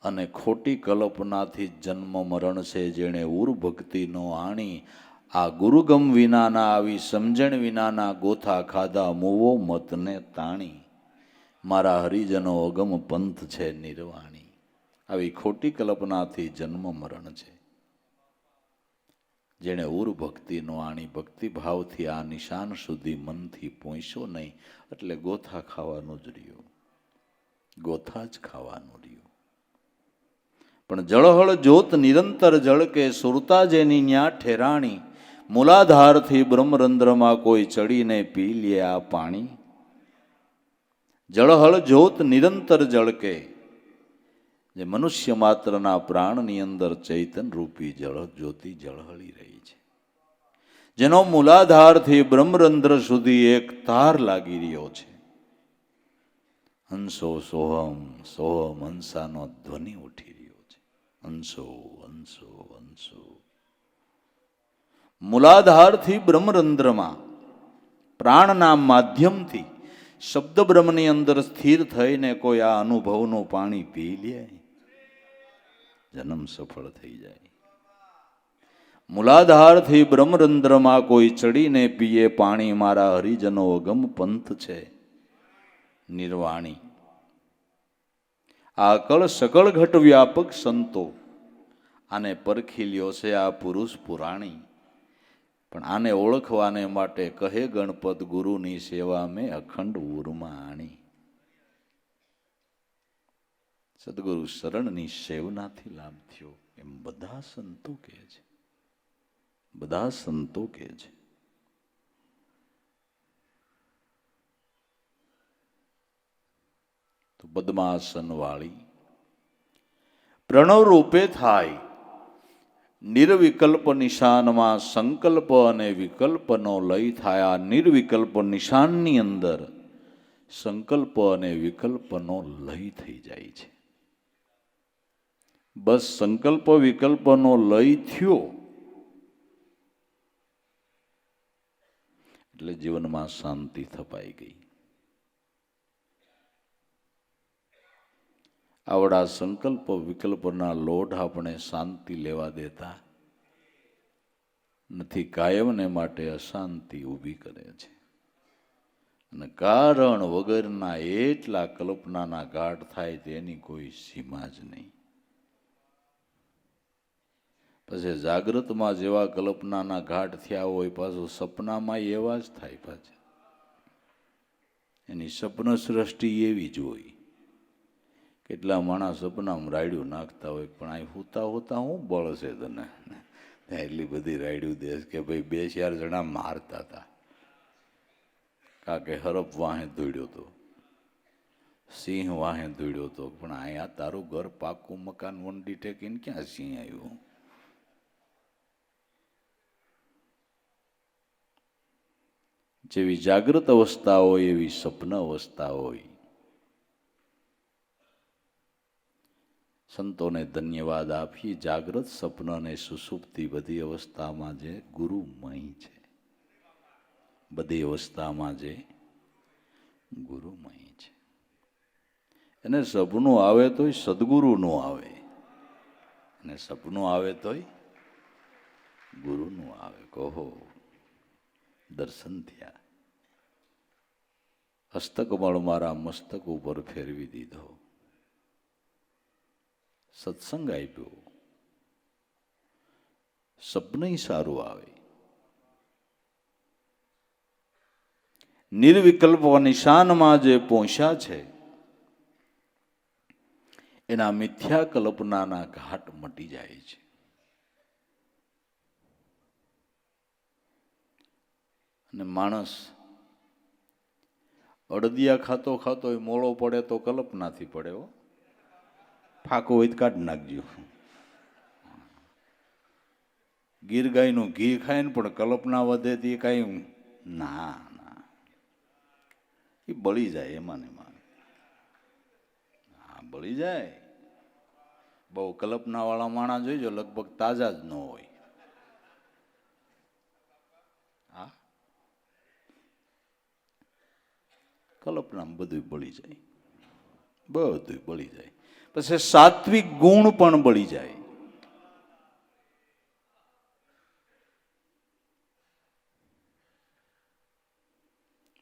અને ખોટી કલ્પનાથી જન્મ મરણ છે. જેણે ઉર ભક્તિનો આણી, આ ગુરુગમ વિનાના આવી સમજણ વિનાના ગોથા ખાધા, મોવો મતને તાણી. મારા હરિજનો અગમ પંથ છે નિર્વાણી. આવી ખોટી કલ્પનાથી જન્મ મરણ છે. જેણે ઉર ભક્તિનો આણી, ભક્તિભાવથી આ નિશાન સુધી મનથી પહોંચ્યો નહીં, એટલે ગોથા ખાવાનું જ રહ્યું. ગોથા જ ખાવાનું રહ્યું. પણ જળહળ જ્યોત નિરંતર જળકે, સુરતા જેની ન્યા ઠેરાણી. મૂલાધારથી બ્રહ્મરંધ્રમાં કોઈ ચડીને પી લે આ પાણી. જળહળ જ્યોત નિરંતર જળકે, જે મનુષ્ય માત્રના પ્રાણની અંદર ચૈતન રૂપી જળ જ્યોતિ જળહળી રહી છે. જેનો મૂલાધારથી બ્રહ્મરંધ્ર સુધી એક તાર લાગી રહ્યો છે. હંસો સોહમ સોહમ, હંસાનો ધ્વનિ ઉઠી રહ્યો છે. હંસો હંસો હંસો. મૂલાધારથી બ્રહ્મરંધ્રમાં પ્રાણના માધ્યમથી શબ્દ બ્રહ્મની અંદર સ્થિર થઈને કોઈ આ અનુભવનું પાણી પી લે, જન્મ સફળ થઈ જાય. મૂલાધારથી બ્રહ્મરંધ્રમાં કોઈ ચડીને પીએ પાણી, મારા હરિજનો અગમ પંથ છે નિર્વાણી. આ અકળ સકળ ઘટ વ્યાપક સંતો આને પરખી લ્યો છે આ પુરુષ પુરાણી. પણ આને ઓળખવાને માટે કહે ગણપત, ગુરુની સેવા મેં અખંડ ઉરમાં આણી. સદગુરુ શરણની સેવનાથી લાભ થયો એમ બધા સંતો કહે છે. બધા સંતો કહે છે. તો પદ્માસન વાળી પ્રણવ રૂપે થાય. નિર્વિકલ્પ નિશાનમાં સંકલ્પ અને વિકલ્પનો લય થાય. આ નિર્વિકલ્પ નિશાનની અંદર સંકલ્પ અને વિકલ્પનો લય થઈ જાય છે. બસ સંકલ્પ વિકલ્પનો લય થયો એટલે જીવનમાં શાંતિ થપાઈ ગઈ. આવડા સંકલ્પ વિકલ્પના લોઢ આપણે શાંતિ લેવા દેતા નથી. કાયમને માટે અશાંતિ ઊભી કરે છે. અને કારણ વગરના એટલા કલ્પનાના ગાઢ થાય તેની કોઈ સીમા જ નહીં. પછી જાગૃતમાં જેવા કલ્પનાના ઘાટ થયા હોય પાછું સપનામાં એવા જ થાય પાછા. એની સપન સૃષ્ટિ એવી જ હોય. કેટલા માણસ સપનામાં રાયડું નાખતા હોય, પણ આ હોતા હોતા હું બળ છે તને એટલી બધી રાયડું દેશ કે ભાઈ 2-4 જણા મારતા હતા. કાકે હરપ વાહે દોડ્યો હતો, સિંહ વાહે દોડ્યો હતો, પણ અહીંયા તારું ઘર પાકું મકાન વંડી ટેકીને ક્યાં સિંહ આવ્યું? જેવી જાગૃત અવસ્થા હોય એવી સપન અવસ્થા હોય. સંતોને ધન્યવાદ આપી. જાગૃત, સપન અને સુષુપ્તિ બધી અવસ્થામાં જે ગુરુમય છે, બધી અવસ્થામાં જે ગુરુમય છે. એને સપનું આવે તોય સદગુરુનું આવે, અને સપનું આવે તોય ગુરુનું આવે. કહો દર્શન થયા. હસ્તકમળ મારા મસ્તક ઉપર ફેરવી દીધો. સત્સંગ આપ્યો. સપનય સારું આવે. નિર્વિકલ્પ નિશાનમાં જે પહોંચ્યા છે એના મિથ્યા કલ્પનાના ઘાટ મટી જાય છે. અને માણસ અડદિયા ખાતો ખાતો મોળો પડે તો કલ્પનાથી પડે. હો, ફાકો હોય તો કાઢી નાખજો. ગીર ગાયનું ઘી ખાય ને પણ કલ્પના વધે તે કાંઈ ના, એ બળી જાય એમાં ને એમાં. હા, બળી જાય. બહુ કલ્પના વાળા માણસ જોઈજો લગભગ તાજા જ ન હોય. હા, કલ્પનામાં બધું બળી જાય, બધું બળી જાય. પછી સાત્વિક ગુણ પણ બળી જાય.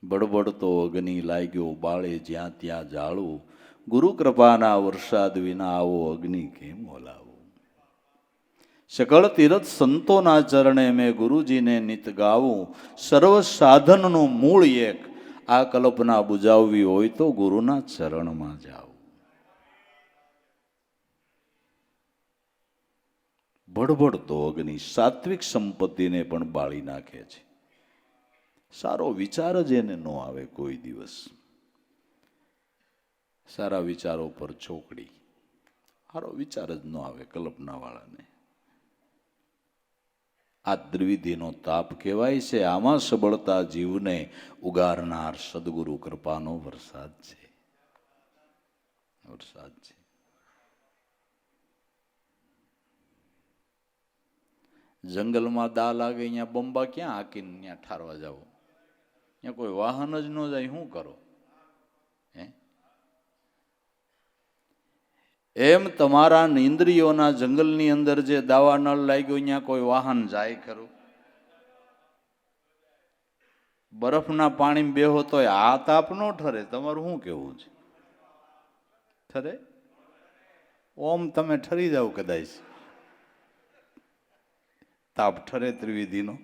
બળબડતો અગ્નિ લાગ્યો બાળે જ્યાં ત્યાં જાળું. ગુરુ કૃપાના વરસાદ વિના આવો અગ્નિ કેમ ઓલાવો? સકળ તીરથ સંતોના ચરણે મેં ગુરુજીને નિત ગાવું. સર્વ સાધનનું મૂળ એક, આ કલ્પના બુજાવવી હોય તો ગુરુના ચરણમાં જાઓ. બળબડતો અગ્નિ સાત્વિક સંપત્તિને પણ બાળી નાખે છે. સારો વિચાર જ એને ન આવે કોઈ દિવસ. સારા વિચારો પર ચોકડી, સારો વિચાર જ ન આવે કલ્પના વાળાને. આ દ્વિવિધિનો તાપ કહેવાય છે. આમાં સબળતા જીવને ઉગારનાર સદગુરુ કૃપાનો વરસાદ છે. વરસાદ છે. જંગલમાં દા લાગે અહીંયા બંબા ક્યાં હાકીને ત્યાં ઠારવા જાવ? ત્યાં કોઈ વાહન જ ન જાય, શું કરો? એમ તમારા ઇન્દ્રિયોના જંગલની અંદર જે દાવા નળ લાગ્યો ત્યાં કોઈ વાહન જાય ખરું? બરફના પાણી બેહો તોય આ તાપ ન ઠરે. તમારું શું કેવું છે? ઠરે? ઓમ તમે ઠરી જાવ કદાચ, તાપ ઠરે ત્રિવિધિનો?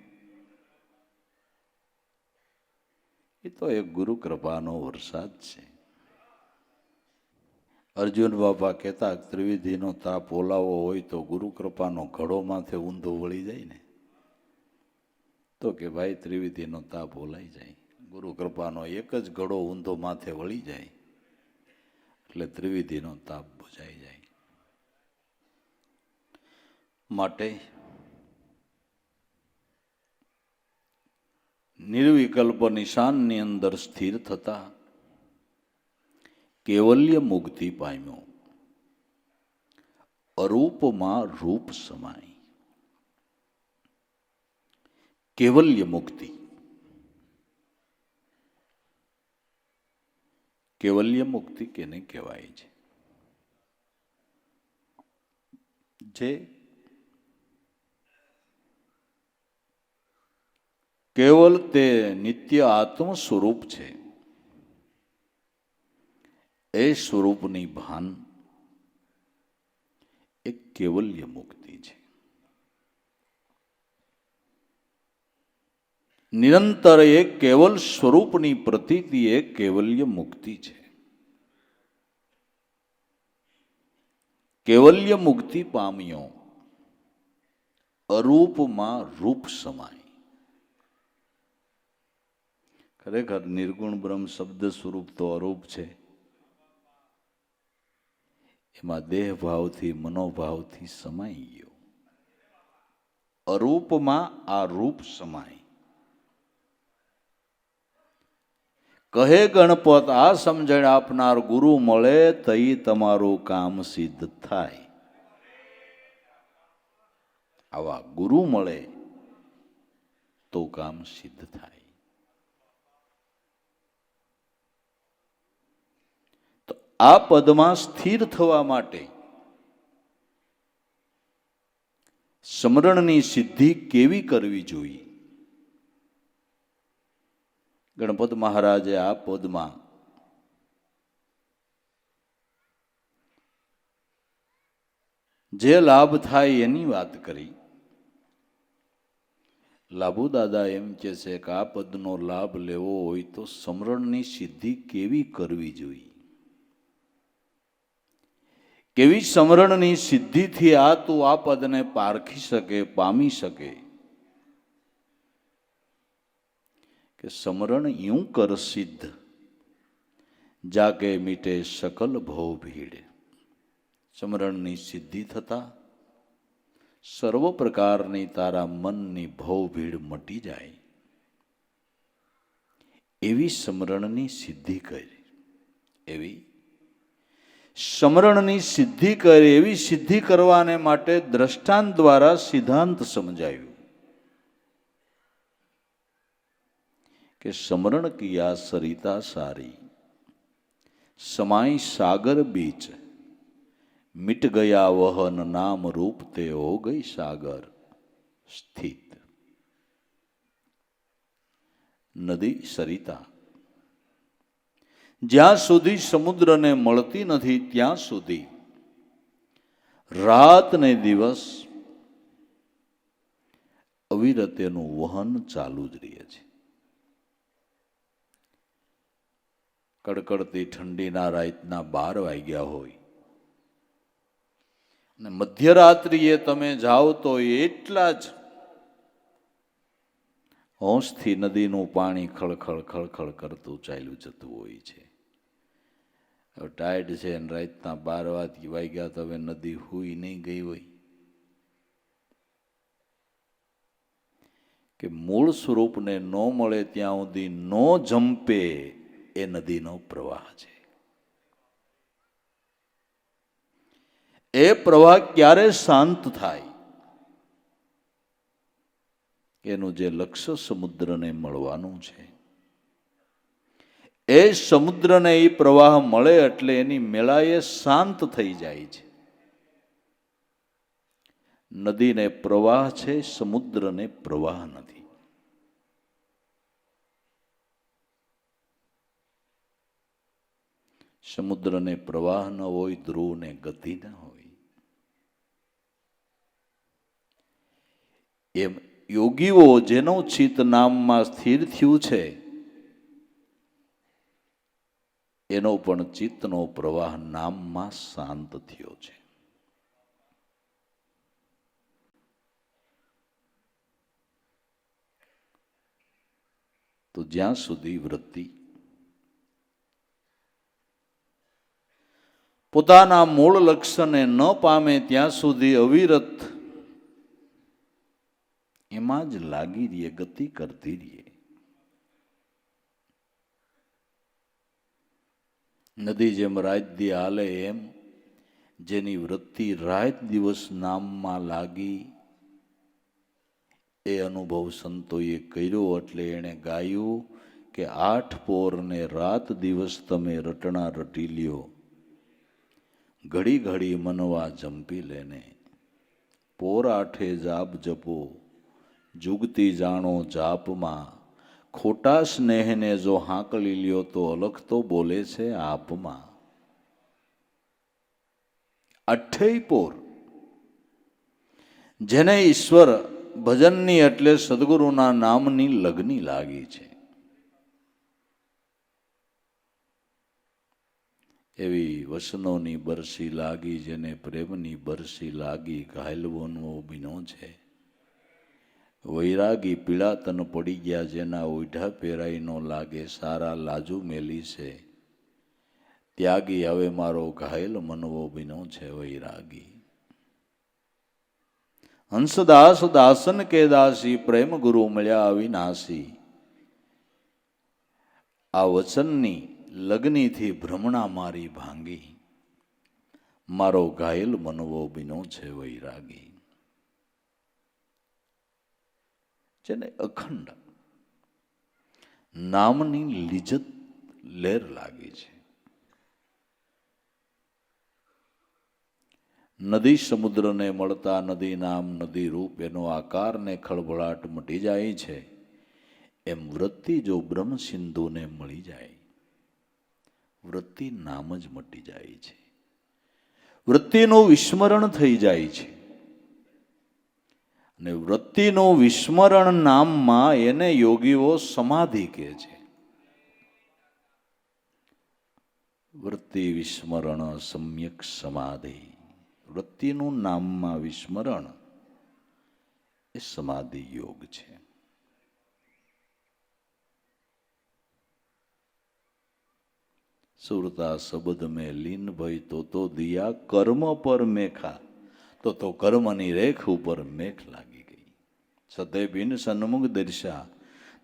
એ તો એક ગુરુ કૃપાનો વરસાદ છે. અર્જુન બાપા કહેતા ત્રિવિધિનો તાપ ઓલાવો હોય તો ગુરુ કૃપાનો ઘડો માથે ઊંધો વળી જાય ને, તો કે ભાઈ ત્રિવિધિનો તાપ ઓલાઈ જાય. ગુરુ કૃપાનો એક જ ઘડો ઊંધો માથે વળી જાય એટલે ત્રિવિધિનો તાપ બુઝાઈ જાય. માટે નિર્વિકલ્પ નિશાનની અંદર સ્થિર થતા કેવલ્ય મુક્તિ પામ્યો. અરૂપમાં રૂપ સમાય. કેવલ્ય મુક્તિ. કેવલ્ય મુક્તિ કેને કહેવાય છે? જે કેવલ તે નિત્ય આત્મ સ્વરૂપ છે. એ સ્વરૂપની ભાન એક કેવલ્ય મુક્તિ છે. નિરંતર એ કેવલ સ્વરૂપની પ્રતીતિ એ કેવલ્ય મુક્તિ છે. કેવલ્ય મુક્તિ પામ્યો અરૂપમાં રૂપ સમાય. ખરેખર નિર્ગુણ બ્રહ્મ શબ્દ સ્વરૂપ તો અરૂપ છે. એમાં દેહ ભાવથી મનોભાવથી સમાઈ ગયો. અરૂપમાં આ રૂપ સમાય. કહે ગણપત આ સમજણ આપનાર ગુરુ મળે તઈ તમારું કામ સિદ્ધ થાય. આવા ગુરુ મળે તો કામ સિદ્ધ થાય. તો આ પદમાં સ્થિર થવા માટે સ્મરણની સિદ્ધિ કેવી કરવી જોઈએ? ગણપત મહારાજે આ પદમાં જે લાભ થાય એની વાત કરી. લાભુ દાદા એમ કહે છે કે આ પદનો લાભ લેવો હોય તો સ્મરણની સિદ્ધિ કેવી કરવી જોઈએ? કેવી સ્મરણની સિદ્ધિથી આ તું આ પદને પારખી શકે, પામી શકે? કે સ્મરણ यूं कर सिद्ध जाके मीटे सकल भव भीड़. સ્મરણની સિદ્ધિ થતા સર્વ પ્રકારની તારા મનની ભવ ભીડ મટી જાય. એવી સ્મરણની સિદ્ધિ કરી. એવી સ્મરણની સિદ્ધિ કરી. એવી સિદ્ધિ કરવાને માટે દ્રષ્ટાંત દ્વારા સિદ્ધાંત સમજાયું કે સ્મરણ કિયા સરિતા સારી સમાય સાગર બીચ मिट गया वहन नाम रूप ते हो गई सागर स्थित. નદી સરિતા જ્યાં સુધી સમુદ્રને મળતી નથી ત્યાં સુધી રાત ને દિવસ અવિરત એનું વહન ચાલુ જ રહે છે. કડકડતી ઠંડીના રાતના 12 વાગ્યા હોય અને મધ્યરાત્રિએ તમે જાઓ તો એટલા જ હોંશથી નદીનું પાણી ખળખળ ખળખળ કરતું ચાલ્યું જતું હોય છે. હવે ટાઈડ છે અને રાતના 12 વાગ્યા તો હવે નદી હુઈ નહીં ગઈ હોય કે મૂળ સ્વરૂપને ન મળે ત્યાં સુધી ન જંપે એ નદીનો પ્રવાહ છે. એ પ્રવાહ ક્યારે શાંત થાય? એનું જે લક્ષ્ય સમુદ્રને મળવાનું છે એ સમુદ્રને એ પ્રવાહ મળે એટલે એની મેળાએ શાંત થઈ જાય છે. નદીને પ્રવાહ છે, સમુદ્રને પ્રવાહ નથી. સમુદ્રને પ્રવાહ ન હોય, ધ્રુવને ગતિ ન હોય. એમ યોગીઓ જેનો ચિત્ત નામમાં સ્થિર થયું છે એનો પણ ચિત્તનો પ્રવાહ નામમાં શાંત થયો છે. તો જ્યાં સુધી વૃત્તિ પોતાના મૂળ લક્ષ્યને ન પામે ત્યાં સુધી અવિરત એમાં જ લાગી રહીએ, ગતિ કરતી રહીએ. નદી જેમ રાત દી હાલે એમ જેની વૃત્તિ રાત દિવસ નામમાં લાગી એ અનુભવ સંતોએ કર્યો. એટલે એણે ગાયું કે 8 પોર ને રાત દિવસ તમે રટણા રટી લ્યો, ઘડી ઘડી મનવા જંપી લેને. પોર 8 જાપ જપો, જુગતી જાણો જાપમાં, ખોટા સ્નેહને જો હાંકલી લ્યો તો અલખ તો બોલે છે આપમાં. 8 પોર જેને ઈશ્વર ભજનની એટલે સદગુરુના નામની લગની લાગી છે. એવી વસનોની બરસી લાગી, જેને પ્રેમની બરસી લાગી, ઘાયલવોનો બીનો છે. વૈરાગી પીળા તન પડી ગયા, જેના ઓઢા પહેરાઈ નો લાગે, સારા લાજુ મેલી છે. ત્યાગી હવે મારો ઘાયલ મનવો બીનો છે વૈરાગી. હંસદાસ દાસન કે દાસી, પ્રેમ ગુરુ મળ્યા અવિનાશી. આ વચનની લગ્નીથી ભ્રમણા મારી ભાંગી, મારો ઘાયલ મનવો બીનો છે વૈરાગી. જેને અખંડ નામની લિજ્જત લેર લાગી છે. નદી સમુદ્રને મળતા નદી નામ નદી રૂપ, એનો આકાર ને ખળભળાટ મટી જાય છે. એમ વૃત્તિ જો બ્રહ્મ સિંધુને મળી જાય, વૃત્તિ નામ જ મટી જાય છે. વૃત્તિનું વિસ્મરણ થઈ જાય છે. અને વૃત્તિનું વિસ્મરણ નામમાં એને યોગીઓ સમાધિ કહે છે. વૃત્તિ વિસ્મરણ સમ્યક સમાધિ. વૃત્તિનું નામમાં વિસ્મરણ એ સમાધિ યોગ છે. સુરતા શબ્દ મેં લીન ભઈ તો દિયા કર્મ પર મેખા, તો કર્મની રેખ ઉપર મેખ લાગી ગઈ. સતે બિન સન્મુખ દર્શા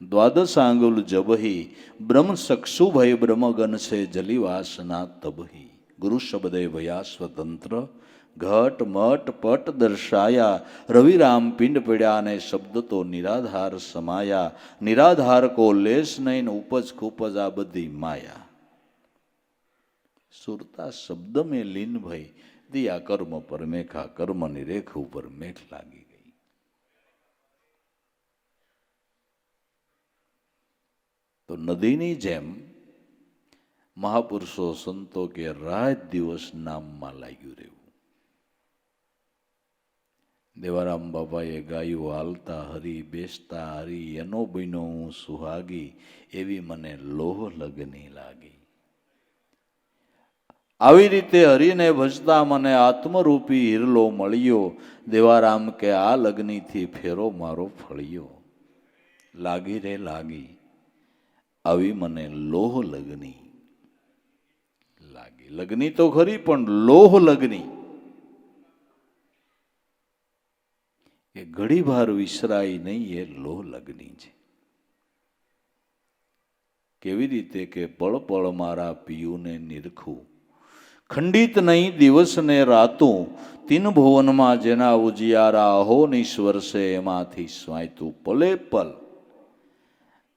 દ્વાદશ આંગુલ જબહી, બ્રહ્મ સક્ષુ ભય બ્રહ્મગન સે જલી વાસના તબહી. ગુરુ શબ્દે ભયા સ્વતંત્ર, ઘટ મટ પટ દર્શાયા. રવિરામ પિંડ પડ્યા ને શબ્દ તો નિરાધાર સમાયા. નિરાધાર કો લેશ નહીં, ઉપજ ખૂપજ આ બધી માયા. સુરતા શબ્દ મેં લીન ભઈ, દિયા કર્મ પર મેખા, કર્મની રેખ ઉપર મેખ લાગી ગઈ. તો નદીની જેમ મહાપુરુષો સંતો કે રાત દિવસ નામમાં લાગ્યું રહેવું. દેવારામ બાપાએ ગાયું, હાલતા હરી બેસતા હરી, એનો બન્યો હું સુહાગી, એવી મને લોહ લગની લાગી. આવી રીતે હરીને ભજતા મને આત્મરૂપી હિરલો મળ્યો. દેવારામ કે આ લગ્નીથી ફેરો મારો ફળ્યો. લાગી રે લાગી, આવી મને લોહ લગની લાગી. લગ્ની તો ખરી, પણ લોહ લગની એ ઘડી ભાર વિસરાય નહીં, એ લોહ લગની છે. કેવી રીતે કે પળ પળ મારા પિયુને નિરખું, ખંડિત નહીં દિવસ ને રાતું. તીન ભુવનમાં જેના ઉજિયારા, અહોનીશ્વર છે એમાંથી સ્વાયતું. પલે પલ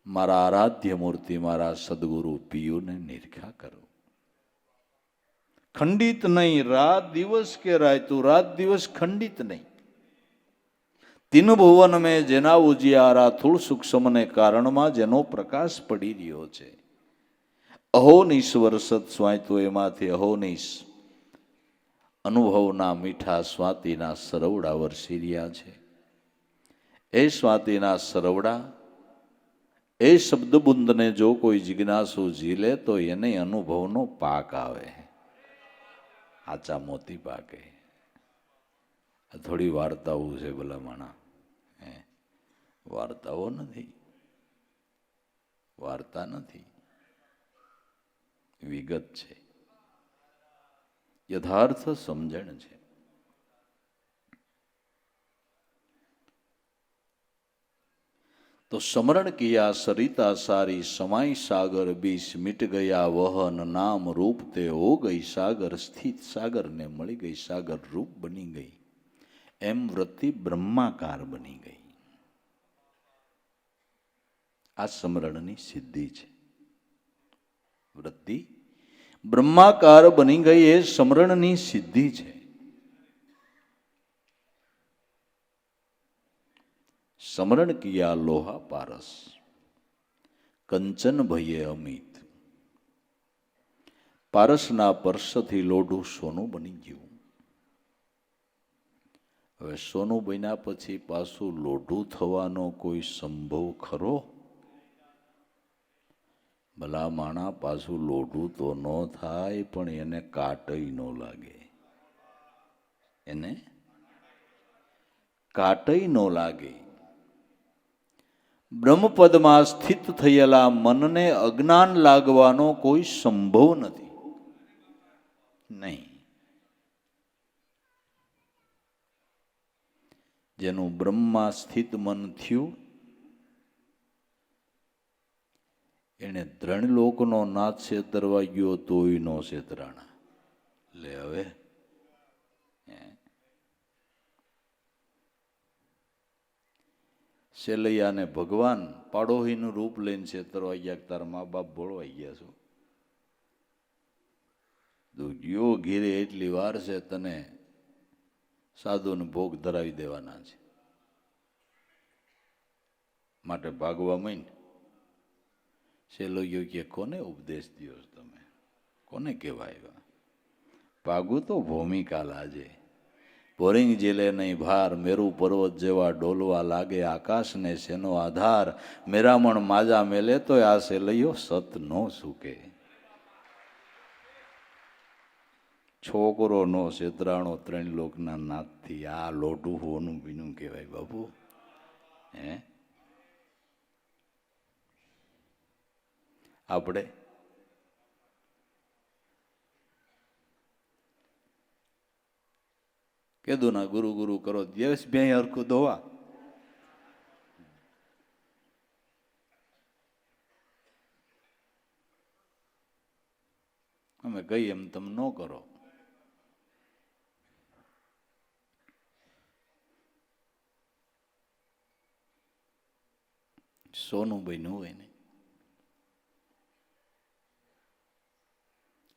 મારા આરાધ્ય મૂર્તિ મારા સદગુરુ પિયુને નિરખ્યા કરો. ખંડિત નહીં, રાત દિવસ કે રાયતું, રાત દિવસ ખંડિત નહીં. તીન ભુવન મેં જેના ઉજિયારા, થોડ સૂક્ષ્મને કારણમાં જેનો પ્રકાશ પડી રહ્યો છે. અહોનીશ્વર સત સ્વાયતું, એમાંથી અહોનીશ અનુભવના મીઠા સ્વાતિના સરવડા વરસી રહ્યા છે. એ સ્વાતિના સરવડા, એ શબ્દબુંદને જો કોઈ જિજ્ઞાસુ ઝીલે તો એને અનુભવનો પાક આવે, આચા મોતી પાકે. થોડી વાર્તાઓ છે ભલામણા, વાર્તાઓ નથી, વાર્તા નથી, વિગત છે, યથાર્થ સમજણ છે. તો સમરણ કિયા સરિતા સારી, સમાય સાગર બીસ, મિટ ગયા વહન નામ રૂપ, તે હો ગઈ સાગર સ્થિત. સાગરને મળી ગઈ, સાગર રૂપ બની ગઈ. એમ વૃત્તિ બ્રહ્માકાર બની ગઈ. આ સમરણની સિદ્ધિ છે. વૃત્તિ બ્રહ્માકાર બની ગઈ, એ સમરણની સિદ્ધિ છે. સમરણ કિયા લોહા પારસ, કંચન ભયે અમિત. પારસના પરસથી લોઢું સોનું બની ગયું. હવે સોનું બન્યા પછી પાછું લોઢું થવાનો કોઈ સંભવ ખરો? ભલા માણા પાછું લોઢું તો ન થાય, પણ એને કાટય ન લાગે, એને કાટય ન લાગે. બ્રહ્મપદમાં સ્થિત થયેલા મનને અજ્ઞાન લાગવાનો કોઈ સંભવ નથી, નહીં. જેનું બ્રહ્મમાં સ્થિત મન થયું એને ત્રણલોકનો નાથ છેતરવા ગયો તોય નો છેતરાણા. લે હવે સેલૈયાને ભગવાન પાડોહીનું રૂપ લઈને છેતરવા ગયા, તારા મા બાપ ભોળવાઈ ગયા છો, તું ગયો ઘેરે એટલી વાર છે, તને સાધુને ભોગ ધરાવી દેવાના છે, માટે ભાગવા માંડ. સેલોયો કે કોને ઉપદેશ દ્યો તમે, કોને કહેવાય? ભાગું તો ભૂમિકા લાજે. બોરિંગ જેલે નહીં ભાર, મેરુ પર્વત જેવા ડોલવા લાગે આકાશને શેનો આધાર. મેરામણ માજા મેલે તો આ સેલૈયો સત નો સૂકે. છોકરો નો છેતરાણો ત્રણ લોકના નાથથી, આ લોઢું હોનું બીનું કહેવાય બાપુ. હે આપણે કીધું ના ગુરુ ગુરુ કરો, દિવસ બે હરખું દોવા. અમે કહીએ એમ તમે ન કરો. સોનું બન્યું હોય ને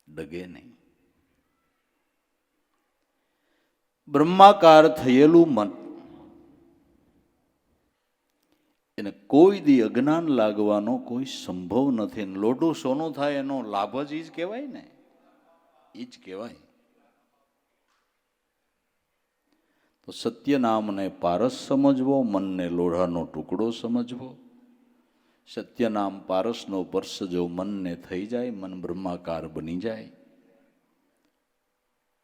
ડગે નહીં. બ્રહ્માકાર થયેલું મન એને કોઈ દી અજ્ઞાન લાગવાનો કોઈ સંભવ નથી. લોઢું સોનું થાય એનો લાભ જ ઈ જ કહેવાય ને, ઈ જ કહેવાય. તો સત્ય નામને પારસ સમજવો, મનને લોઢાનો ટુકડો સમજવો. સત્ય નામ પારસનો સ્પર્શ જો મનને થઈ જાય, મન બ્રહ્માકાર બની જાય,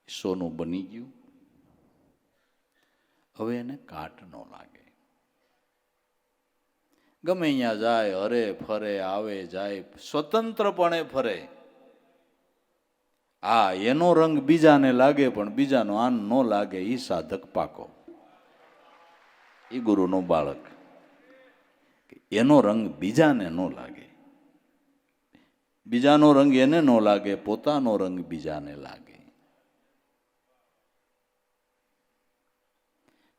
સોનું બની ગયું. હવે એને કાટ ન લાગે. ગમે અહીંયા જાય, હરે ફરે, આવે જાય, સ્વતંત્રપણે ફરે. આ એનો રંગ બીજાને લાગે પણ બીજાનો આન ન લાગે, એ સાધક પાકો, એ ગુરુનો બાળક. એનો રંગ બીજાને ન લાગે, બીજાનો રંગ એને ન લાગે, પોતાનો રંગ બીજાને લાગે.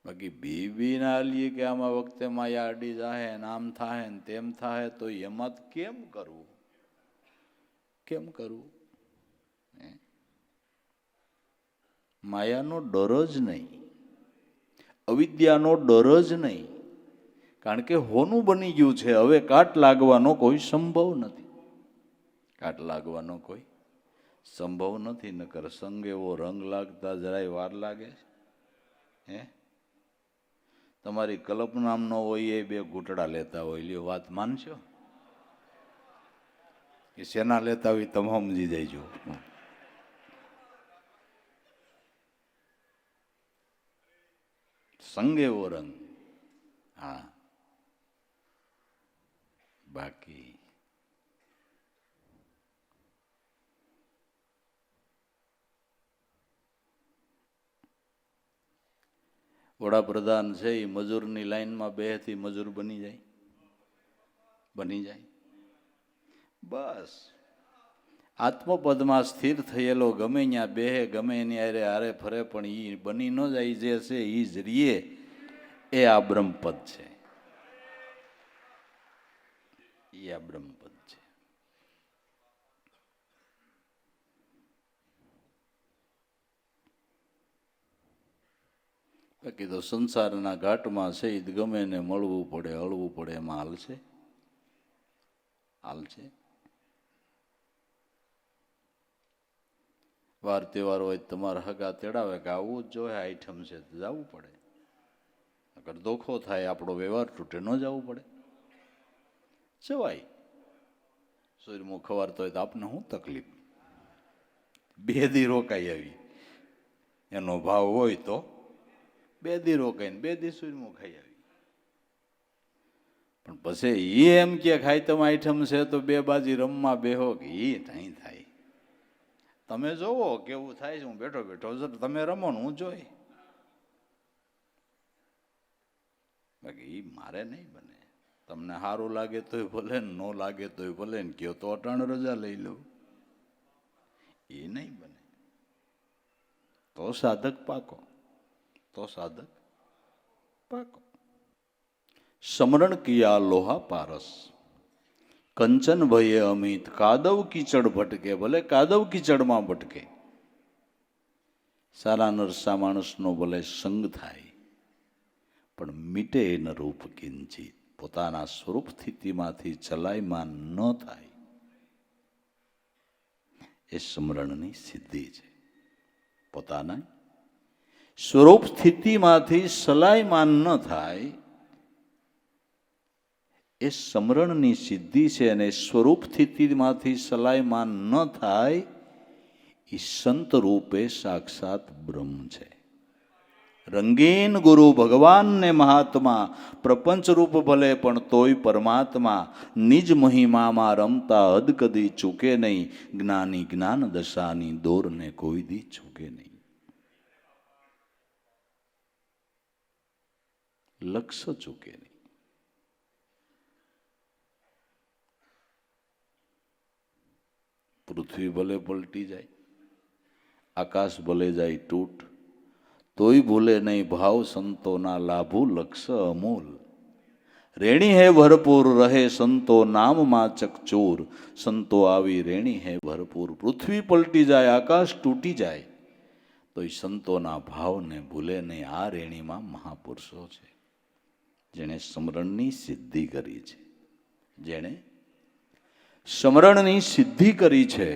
બાકી બીબી ના લીએ કે આમાં વખતે માયા અડી જાહે ને આમ થાહે ને તેમ થાહે, તો એમાં કેમ કરવું, કેમ કરવું? માયાનો ડર જ નહીં, અવિદ્યાનો ડર જ નહીં. કારણ કે હોનું બની ગયું છે, હવે કાટ લાગવાનો કોઈ સંભવ નથી. કાટ લાગવાનો કોઈ સંભવ નથી. નકર સંગ એવો રંગ લાગતા જરાય વાર લાગે છે? હે, તમારી કલ્પના ન હોય એ બે ઘૂંટડા લેતા હોય, લ્યો વાત માનશો? કે શેના લેતા હોય તમે સમજી જઈજો. સંગ એવો રંગ, હા. બાકી વડાપ્રધાન છે એ મજૂરની લાઈનમાં બેથી મજૂર બની જાય, બની જાય. બસ આત્મપદમાં સ્થિર થયેલો ગમે ત્યાં બેહે, ગમે એની હારે હારે ફરે, પણ એ બની ન જાય. જે છે એ જ રીએ, એ આ બ્રહ્મપદ છે, એ આ બ્રહ્મપદ છે. બાકી તો સંસારના ઘાટમાં છે, ગમે એને મળવું પડે, હળવું પડે, એમાં હાલશે, હાલશે. વાર તહેવાર હોય તમારા હગા તેડાવે કે આવું જ જોઈએ, આઈટમ છે તો જવું પડે. અગર દોખો થાય, આપણો વ્યવહાર તૂટે, ન જવું પડે? જવાય. સૂર્યમુખ ખવારતો હોય તો આપને શું તકલીફ? 2 દી રોકાઈ આવી, એનો ભાવ હોય તો 2 દી રોકાઈને 2 દી સૂર્યમુખ ખાઈ આવી. પણ પછી એ એમ કે ખાય તમે આઈટમ છે તો 2 બાજી રમવા બેહો, કે એ નહીં થાય. તમે જોવો કેવું થાય છે. હું બેઠો બેઠો તમે રમો ને હું જોઈ, બાકી એ મારે નહીં બને. તમને સારું લાગે તોય ભલે, ન લાગે તોય ભલે, ને કયો તો અટાણ રજા લઈ લઉં, એ નહીં બને. તો સાધક પાકો, તો સાધક પાકો. સમરણ કિયા લોહા પારસ, કંચન ભયે અમિત, કાદવ કીચડ ભટકે. ભલે કાદવ કીચડમાં ભટકે, સારા નરસા માણસનો ભલે સંગ થાય, પણ મીટે ન રૂપ કિંચિત. પોતાના સ્વરૂપ સ્થિતિમાંથી ચલાયમાન ન થાય, એ સ્મરણની સિદ્ધિ છે. પોતાના સ્વરૂપ સ્થિતિમાંથી સલાયમાન ન થાય, એ સ્મરણની સિદ્ધિ છે. અને સ્વરૂપ સ્થિતિમાંથી સલાયમાન ન થાય, એ સંત રૂપે સાક્ષાત બ્રહ્મ છે. રંગીન ગુરુ ભગવાન ને મહાત્મા, પ્રપંચ રૂપ ભલે પણ તોય પરમાત્મા. નિજ મહિમામાં રમતા હદ કદી ચૂકે નહીં, જ્ઞાની જ્ઞાન દશાની દોરને કોઈ દી ચૂકે નહીં. લક્ષ્ય ચૂકે નહીં. પૃથ્વી ભલે પલટી જાય, આકાશ ભલે જાય તૂટ, તોય ભૂલે નહીં ભાવ સંતોના લાભું લક્ષ્ય અમૂલ. રેણી હે ભરપૂર રહે સંતો નામમાં ચકચૂર, સંતો આવી રેણી હે ભરપૂર. પૃથ્વી પલટી જાય, આકાશ તૂટી જાય, તો એ સંતોના ભાવને ભૂલે નહીં. આ રેણીમાં મહાપુરુષો છે, જેણે સ્મરણની સિદ્ધિ કરી છે. જેણે સ્મરણની સિદ્ધિ કરી છે,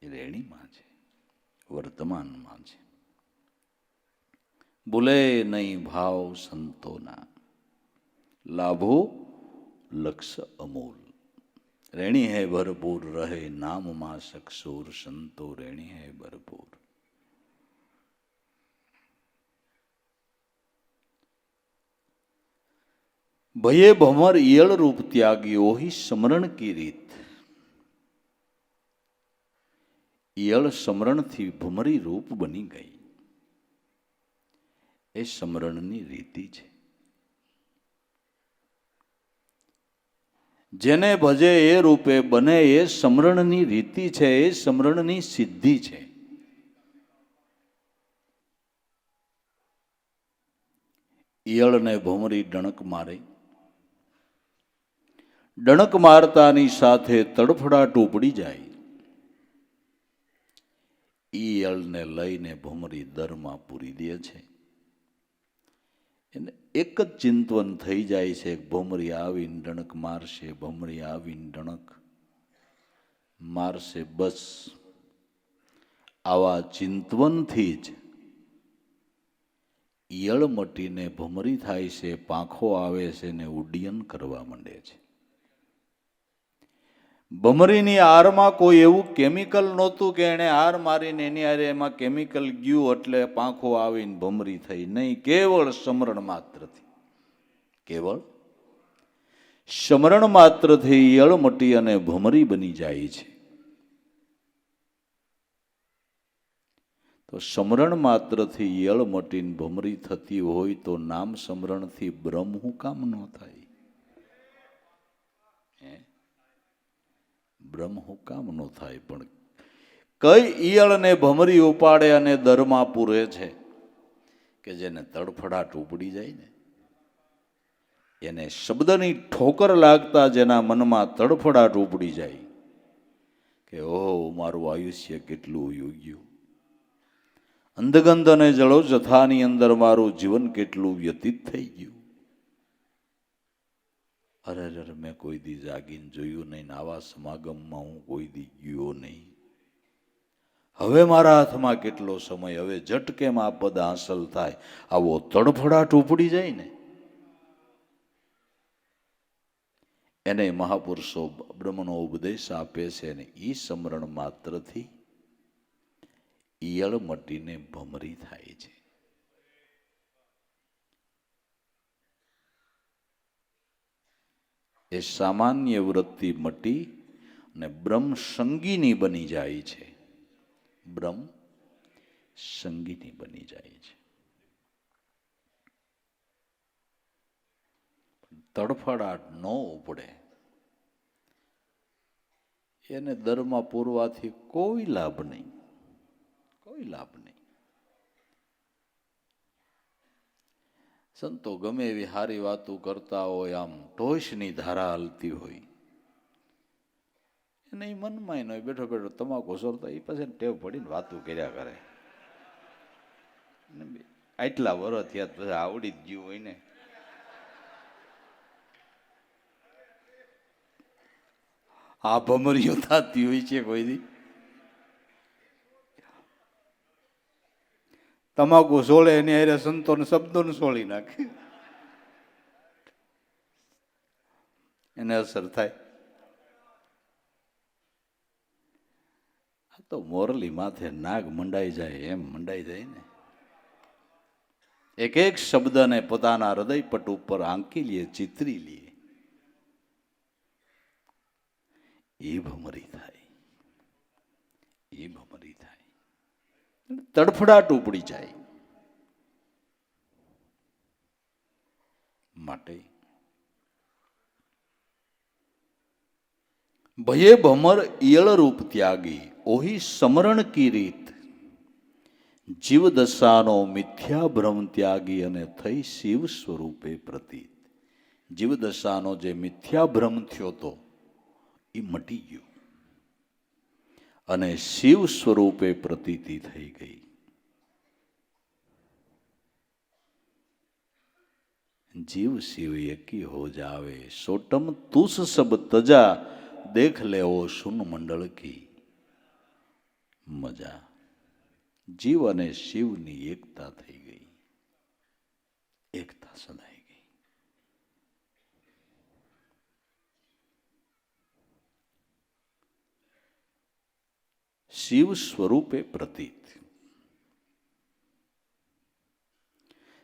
એ રેણીમાં છે, વર્તમાનમાં છે. ભૂલે નહીં ભાવ સંતોના, લાભો લક્ષ્ય અમૂલ. રેણી હે ભરપૂર રહે નામમાં સક્ષૂર, સંતો રેણી હે ભરપૂર. ભયે ભમર ઈયળ રૂપ ત્યાગ્યો, હી સ્મરણ કી રીત. ઈયળ સ્મરણથી ભમરી રૂપ બની ગઈ, એ સ્મરણની રીતિ છે. જેને ભજે એ રૂપે બને, એ સ્મરણની રીતિ છે, એ સ્મરણની સિદ્ધિ છે. ઈયળને ભમરી ડણક મારે, ડણક મારતાની સાથે તડફડાટ ઉપડી જાય. ઈયળને લઈને ભમરી દરમાં પૂરી દે છે. એને એક જ ચિંતવન થઈ જાય છે, ભમરી આવીને ડણક મારશે, ભમરી આવીને ડણક મારશે. બસ આવા ચિંતવનથી જ ઈયળ મટીને ભમરી થાય છે, પાંખો આવે છે ને ઉડ્ડયન કરવા માંડે છે. ભમરીની આરમાં કોઈ એવું કેમિકલ નહોતું કે એણે આર મારીને એની આરે એમાં કેમિકલ ગયું એટલે પાંખો આવીને ભમરી થઈ. નહીં, કેવળ સ્મરણ માત્રથી, કેવળ સ્મરણ માત્રથી ઈયળ મટી અને ભમરી બની જાય છે. તો સ્મરણ માત્રથી ઈયળ મટીને ભમરી થતી હોય તો નામ સ્મરણથી બ્રહ્મ હું કામ ન થાય? બ્રહ્મ હું કામ ન થાય? પણ કઈ ઈયળને ભમરી ઉપાડે અને દરમાં પૂરે છે કે જેને તડફડાટ ઉપડી જાય ને, એને શબ્દની ઠોકર લાગતા જેના મનમાં તડફડાટ ઉપડી જાય કે ઓહ, મારું આયુષ્ય કેટલું વયું ગયું, અંધગંધ અને જળો જથાની અંદર મારું જીવન કેટલું વ્યતીત થઈ ગયું. અરે અરે, મેં કોઈ દી જાગીને જોયું નહીં, આવા સમાગમમાં હું કોઈ દી ગયો નહીં. હવે મારા હાથમાં કેટલો સમય, હવે ઝટકેમ આ પદ હાંસલ થાય, આવો તડફડાટ ઉપડી જાય ને, એને મહાપુરુષો બ્રહ્મનો ઉપદેશ આપે છે અને ઈ સ્મરણ માત્રથી ઈયળ મટીને ભમરી થાય છે. એ સામાન્ય વૃત્તિ મટી અને બ્રહ્મ સંગીની બની જાય છે. બ્રહ્મ સંગીની બની જાય છે. તડફડાટ ન ઉપડે, એને દરમાં પૂરવાથી કોઈ લાભ નહીં, કોઈ લાભ નહીં. સંતો ગમે એવી સારી વાતો કરતા હોય, આમ ટોશની ધારા હાલતી હોય, એને મનમાં ન હોય, બેઠો બેઠો તમાકુ સોરતા એ પછી ટેવ પડીને વાતો કર્યા કરે. આટલા વર્ષ થયા પછી આવડી જ ગયું હોય ને, આ ભમરીઓ થતી હોય છે કોઈ દી. તમાકુ સોળે એની હારે સંતોને શબ્દોને સોળી નાખે, એને અસર થાય. આ તો મોરલી માથે નાગ મંડાઈ જાય એમ મંડાઈ જાય ને. એક એક શબ્દને પોતાના હૃદયપટ ઉપર આંકી લે, ચિતરી લે, એ ભમરી થાય, એ ભમરી થાય. તડફડાટ ઉપડી જાય. માટે ભયે ભમર ઈયળ રૂપ ત્યાગી, ઓહી સમરણ કી રીત, જીવ દશાનો મિથ્યા ભ્રમ ત્યાગી અને થઈ શિવ સ્વરૂપે પ્રતીત. જીવ દશાનો જે મિથ્યા ભ્રમ થયો તો એ મટી ગયો અને શિવ સ્વરૂપે પ્રતીતિ થઈ ગઈ. જીવ શિવ એકી હો જાવે, સોટમ તુસ સબ તજા, દેખ લેવો સુન મંડળ કી મજા. જીવ અને શિવની એકતા થઈ ગઈ, એકતા સદાઈ ગઈ. શિવ સ્વરૂપે પ્રતીત.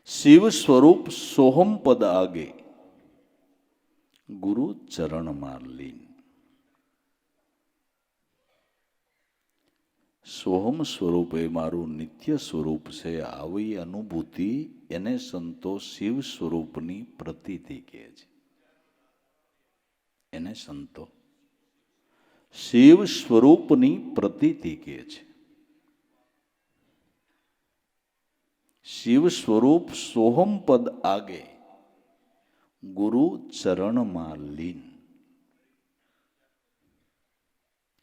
શિવ સ્વરૂપ સોહમ પદ આગે, ગુરુ ચરણમાં લીન. સોહમ સ્વરૂપ એ મારું નિત્ય સ્વરૂપ છે, આવી અનુભૂતિ એને સંતો શિવ સ્વરૂપની પ્રતીતિ કહે છે. એને સંતો શિવ સ્વરૂપની પ્રતીતિ કહે છે. શિવ સ્વરૂપ સોહમ પદ આગે, ગુરુ ચરણમાં લીન.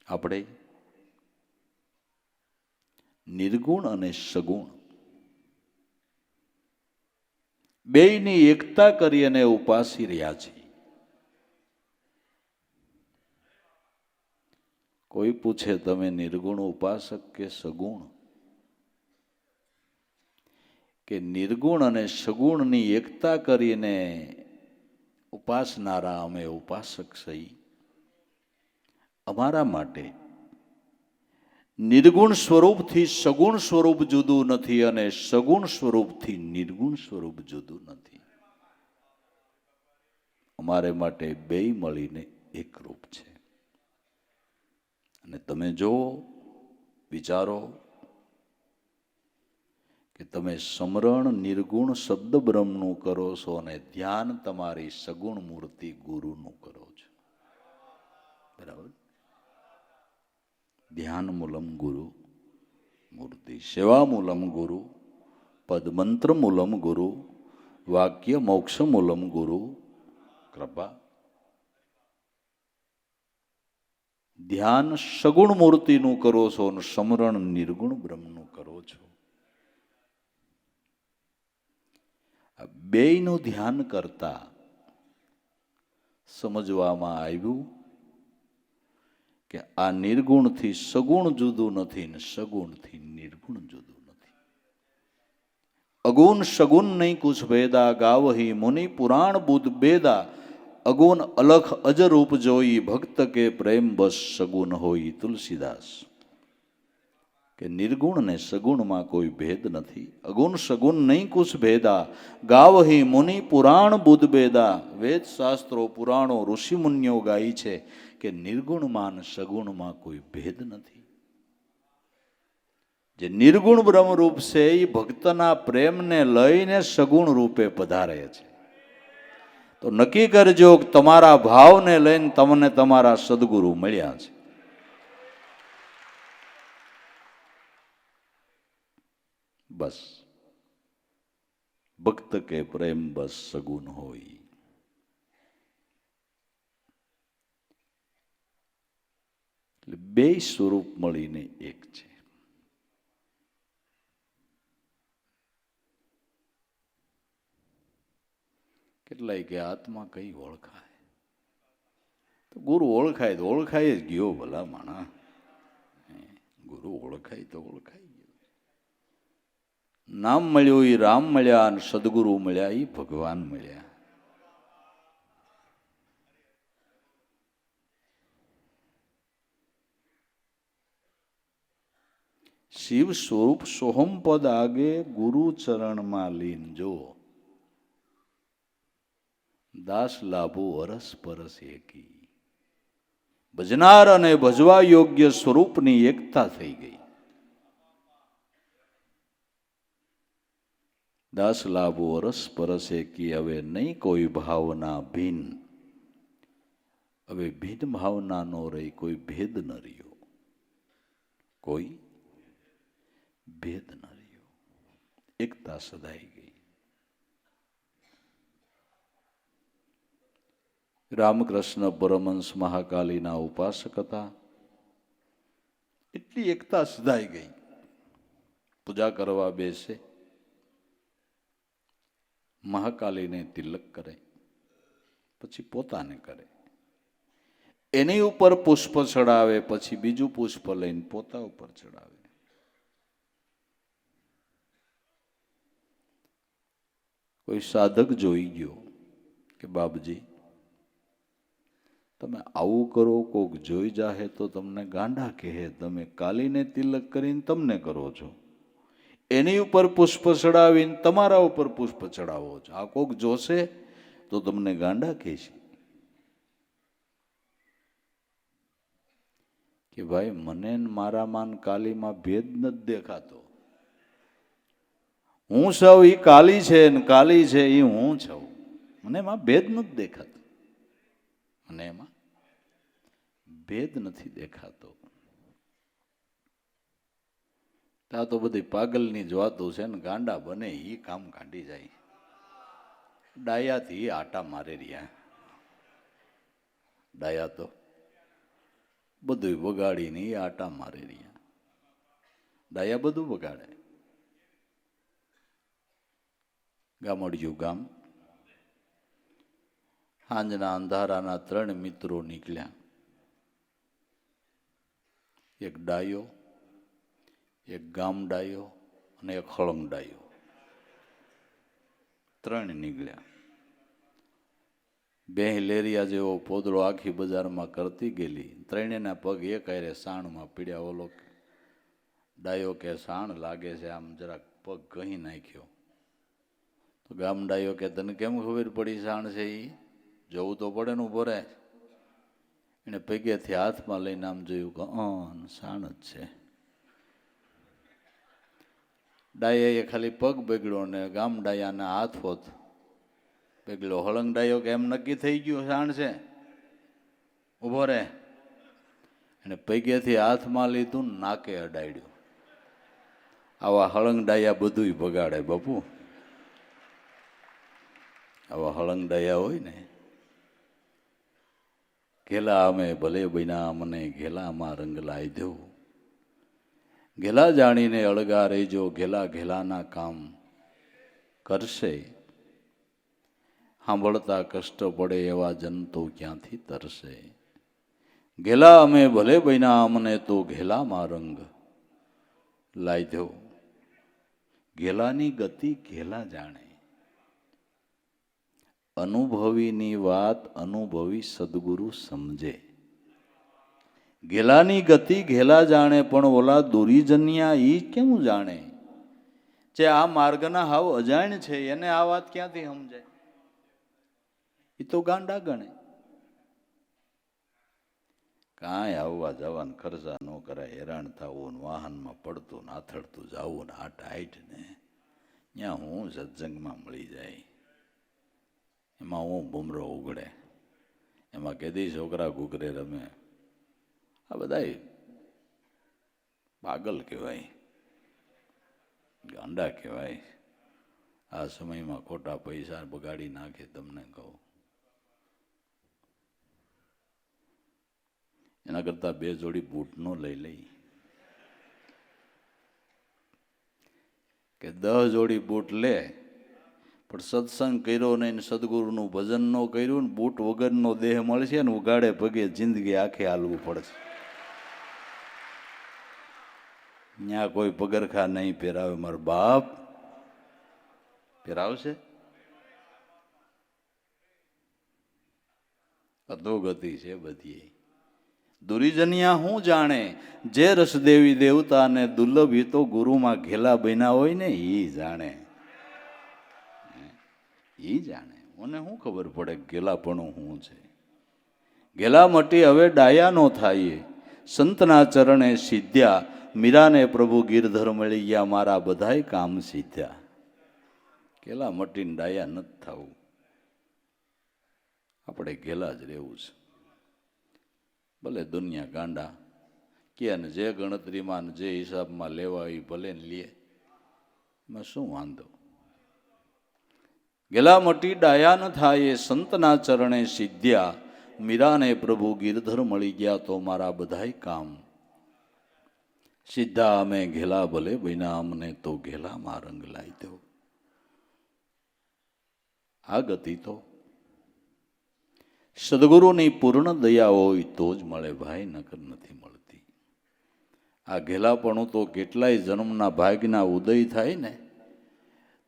આપણે નિર્ગુણ અને સગુણ બેયની એકતા કરી અને ઉપાસી રહ્યા છે. કોઈ પૂછે તમે નિર્ગુણ ઉપાસક કે સગુણ, કે નિર્ગુણ અને સગુણની એકતા કરીને ઉપાસનારા અમે ઉપાસક સહી. અમારા માટે નિર્ગુણ સ્વરૂપથી સગુણ સ્વરૂપ જુદું નથી અને સગુણ સ્વરૂપથી નિર્ગુણ સ્વરૂપ જુદું નથી. અમારે માટે બેય મળીને એક રૂપ છે. અને તમે જુઓ, વિચારો કે તમે સમરણ નિર્ગુણ શબ્દ બ્રહ્મનું કરો છો અને ધ્યાન તમારી સગુણ મૂર્તિ ગુરુનું કરો છો. બરાબર? ધ્યાન મૂલમ ગુરુ મૂર્તિ, સેવા મૂલમ ગુરુ, પદમંત્ર મૂલમ ગુરુ, વાક્ય મોક્ષ મૂલમ ગુરુ કૃપા. ધ્યાન સગુણ મૂર્તિનું કરો છો અને સમરણ નિર્ગુણ બ્રહ્મનું કરો છો. બેયનું ધ્યાન કરતા સમજવામાં આવ્યું કે આ નિર્ગુણથી સગુણ જુદું નથી ને સગુણથી નિર્ગુણ જુદું નથી. અગુણ સગુણ નહીં કુછ ભેદા, ગાવહી મુનિ પુરાણ બુદ્ધ બેદા. અગુણ અલખ અજરૂપ જોઈ, ભક્ત કે પ્રેમ બસ સગુણ હોઈ. તુલસીદાસ કે નિર્ગુણ ને સગુણમાં કોઈ ભેદ નથી. અગુણ સગુણ નહીં કુછ ભેદા, ગાવહી મુનિ પુરાણ બુદ્ધ બેદા. વેદ શાસ્ત્રો પુરાણો ઋષિ મુનિઓ ગાય છે કે નિર્ગુણમાં ને સગુણમાં કોઈ ભેદ નથી. જે નિર્ગુણ બ્રહ્મરૂપ છે એ ભક્તના પ્રેમને લઈને સગુણ રૂપે પધારે છે. તો નક્કી કરજો કે તમારા ભાવને લઈને તમને તમારા સદગુરુ મળ્યા છે. બસ ભક્ત કે પ્રેમ બસ સગુણ હોય. એટલે બે સ્વરૂપ મળીને એક છે. કેટલાય કે આત્મા કઈ ઓળખાય? તો ગુરુ ઓળખાય તો ઓળખાય જ ગયો. ભલા માણા, ગુરુ ઓળખાય તો ઓળખાય ગયો. નામ મળ્યું એ રામ મળ્યા અને સદગુરુ મળ્યા એ ભગવાન મળ્યા. શિવ સ્વરૂપ સોહમ પદ આગે ગુરુ ચરણમાં લીન જો. દાસ લાભો અરસ પરસ એકી. ભજનાર અને ભજવા યોગ્ય સ્વરૂપની એકતા થઈ ગઈ. દાસ લાભો અરસ પરસ એકી. હવે નહીં કોઈ ભાવના ભિન્ન. હવે ભિન્ન ભાવના નો રહી, કોઈ ભેદ ન રહ્યો. કોઈ ભેદ ન રહ્યો. એકતા સદાઈ ગઈ. રામકૃષ્ણ પરમહંસ મહાકાલીના ઉપાસક હતા. એટલી એકતા સધાઈ ગઈ. પૂજા કરવા બેસે, મહાકાલીને તિલક કરે, પછી પોતાને કરે. એની ઉપર પુષ્પ ચડાવે, પછી બીજું પુષ્પ લઈને પોતા ઉપર ચડાવે. કોઈ સાધક જોઈ ગયો કે બાપજી તમે આવું કરો, કોક જોઈ જાહે તો તમને ગાંડા કહે. તમે કાલીને તિલક કરીને તમને કરો છો, એની ઉપર પુષ્પ ચડાવીને તમારા ઉપર પુષ્પ ચડાવો છો. આ કોક જોશે તો તમને ગાંડા કહેશે કે ભાઈ મને મારામાં કાલીમાં ભેદ નથી દેખાતો. હું સૌ એ કાલી છે ને કાલી છે એ હું છું. મને એમાં ભેદ નથી દેખાતો. મને એમાં ભેદ નથી દેખાતો. આ તો બધી પાગલની જ વાતો છે ને. ગાંડા બને એ કામ કાઢી જાય. ડાયાથી આટા મારે રહ્યા. ડાયા તો બધું બગાડીને એ આટા મારે રહ્યા. ડાયા બધું બગાડે. ગામડિયું ગામ. સાંજના અંધારાના 3 મિત્રો નીકળ્યા. એક ડાયો, એક ગામ ડાયો અને એક હળંગ ડાયો. 3 નીકળ્યા. 2 લેરિયા જેવો પોદળો આખી બજારમાં કરતી ગયેલી. 3ના પગ એક હારે સાણમાં પીડ્યા. ઓલો ડાયો કે સાણ લાગે છે, આમ જરાક પગ કહી નાખ્યો. તો ગામ ડાયો કે તને કેમ ખબર પડી સાણ છે? એ જવું તો પડે ને, ઉભો રહે. એને પગેથી હાથમાં લઈને આમ જોયું કે સાણ જ છે. ડાયાએ ખાલી પગ બગડ્યો ને ગામ ડાયાના હાથ હોત બગડ્યો. હળંગ ડાયો કે એમ નક્કી થઈ ગયું સાણ છે, ઉભો રહે. એને પગેથી હાથમાં લીધું, નાકે અડાડ્યું. આવા હળંગ ડાયા બધું બગાડે બાપુ. આવા હળંગ ડાયા હોય ને. ઘેલા અમે ભલે બન્યા, મને ઘેલામાં રંગ લાવી દેવું. ઘેલા જાણીને અળગા રહેજો, ઘેલા ઘેલાના કામ કરશે. સાંભળતા કષ્ટ પડે એવા જન તો ક્યાંથી તરશે. ઘેલા અમે ભલે બન્યા અમને તો ઘેલામાં રંગ લાઈ દો. ઘેલાની ગતિ ઘેલા જાણે. અનુભવીની વાત અનુભવી સદગુરુ સમજે. ઘેલાની ગતિ ઘેલા જાણે, પણ ઓલા દુરીજન્યા ઈ કેમ જાણે? જે આ માર્ગના હાવ અજાણ છે એને આ વાત ક્યાંથી સમજાય? એ તો ગાંડા ગણે. કાંઈ આવવા જવાના ખર્ચા ન કરાય, હેરાન થવું ને વાહનમાં પડતું ને આથડતું જવું ને આટ હાઈટ ને ત્યાં હું સત્સંગમાં મળી જાય. એમાં હું ભૂમરો ઉગડે, એમાં કેદી છોકરા ઘૂઘરે રમે. આ બધા પાગલ કહેવાય, ગાંડા કહેવાય. આ સમયમાં ખોટા પૈસા બગાડી નાખે. તમને કહું, એના કરતા 2 જોડી બૂટનો લઈ લઈ કે 10 જોડી બૂટ લે, પણ સત્સંગ કર્યો નહીં, સદગુરુનું ભજન ન કર્યું ને બૂટ વગરનો દેહ મળશે ને ઉગાડે પગે જિંદગી આખી હાલવું પડશે. ત્યાં કોઈ પગરખા નહીં પહેરાવે. મારો બાપ પહેરાવશે? અધોગતિ છે બધી. દુરીજન્યા હું જાણે, જે રસદેવી દેવતાને દુર્લભ તો ગુરુમાં ઘેલા બન્યા હોય ને એ જાણે. એ જાણે. મને શું ખબર પડે ઘેલાપણું શું છે? ઘેલા મટી હવે ડાયા નો થાય, સંતના ચરણે સિદ્ધ્યા. મીરાને પ્રભુ ગિરધર મળી ગયા, મારા બધાય કામ સીધ્યા. ઘેલા મટીને ડાયા નથી થવું, આપણે ઘેલા જ રહેવું છે. ભલે દુનિયા ગાંડા કે અને જે ગણતરીમાં જે હિસાબમાં લેવા એ ભલે ને લે, એમાં શું વાંધો? ઘેલા મટી ડાયા ન થાય, સંતના ચરણે સિદ્ધ્યા. મીરાને પ્રભુ ગિરધર મળી ગયા, તો મારા બધાય કામ સીધા. અમે ઘેલા ભલે બન્યા અમને તો ઘેલામાં રંગ લાઈ દો. આ ગતિ તો સદગુરુની પૂર્ણ દયા હોય તો જ મળે ભાઈ, નકર નથી મળતી. આ ઘેલાપણું તો કેટલાય જન્મના ભાગના ઉદય થાય ને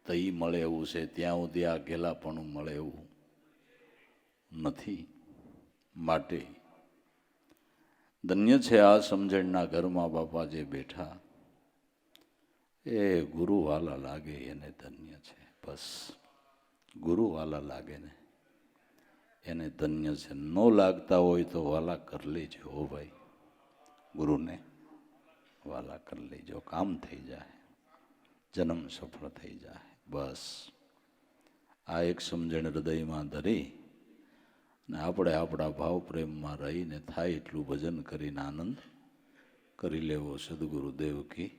તો એ મળે એવું છે. ત્યાં સુધી આ ઘેલાપણું મળે એવું નથી. માટે ધન્ય છે આ સમજણના ઘરમાં બાપા જે બેઠા, એ ગુરુવાલા લાગે એને ધન્ય છે. બસ ગુરુવાલા લાગે ને એને ધન્ય છે. ન લાગતા હોય તો વાલા કરી લેજો હો ભાઈ, ગુરુને વાલા કરી લેજો. કામ થઈ જાય, જન્મ સફળ થઈ જાય. બસ આ એક સમજણ હૃદયમાં ધરી ને આપણે આપણા ભાવ પ્રેમમાં રહીને થાય એટલું ભજન કરીને આનંદ કરી લેવો. સદગુરુદેવ કી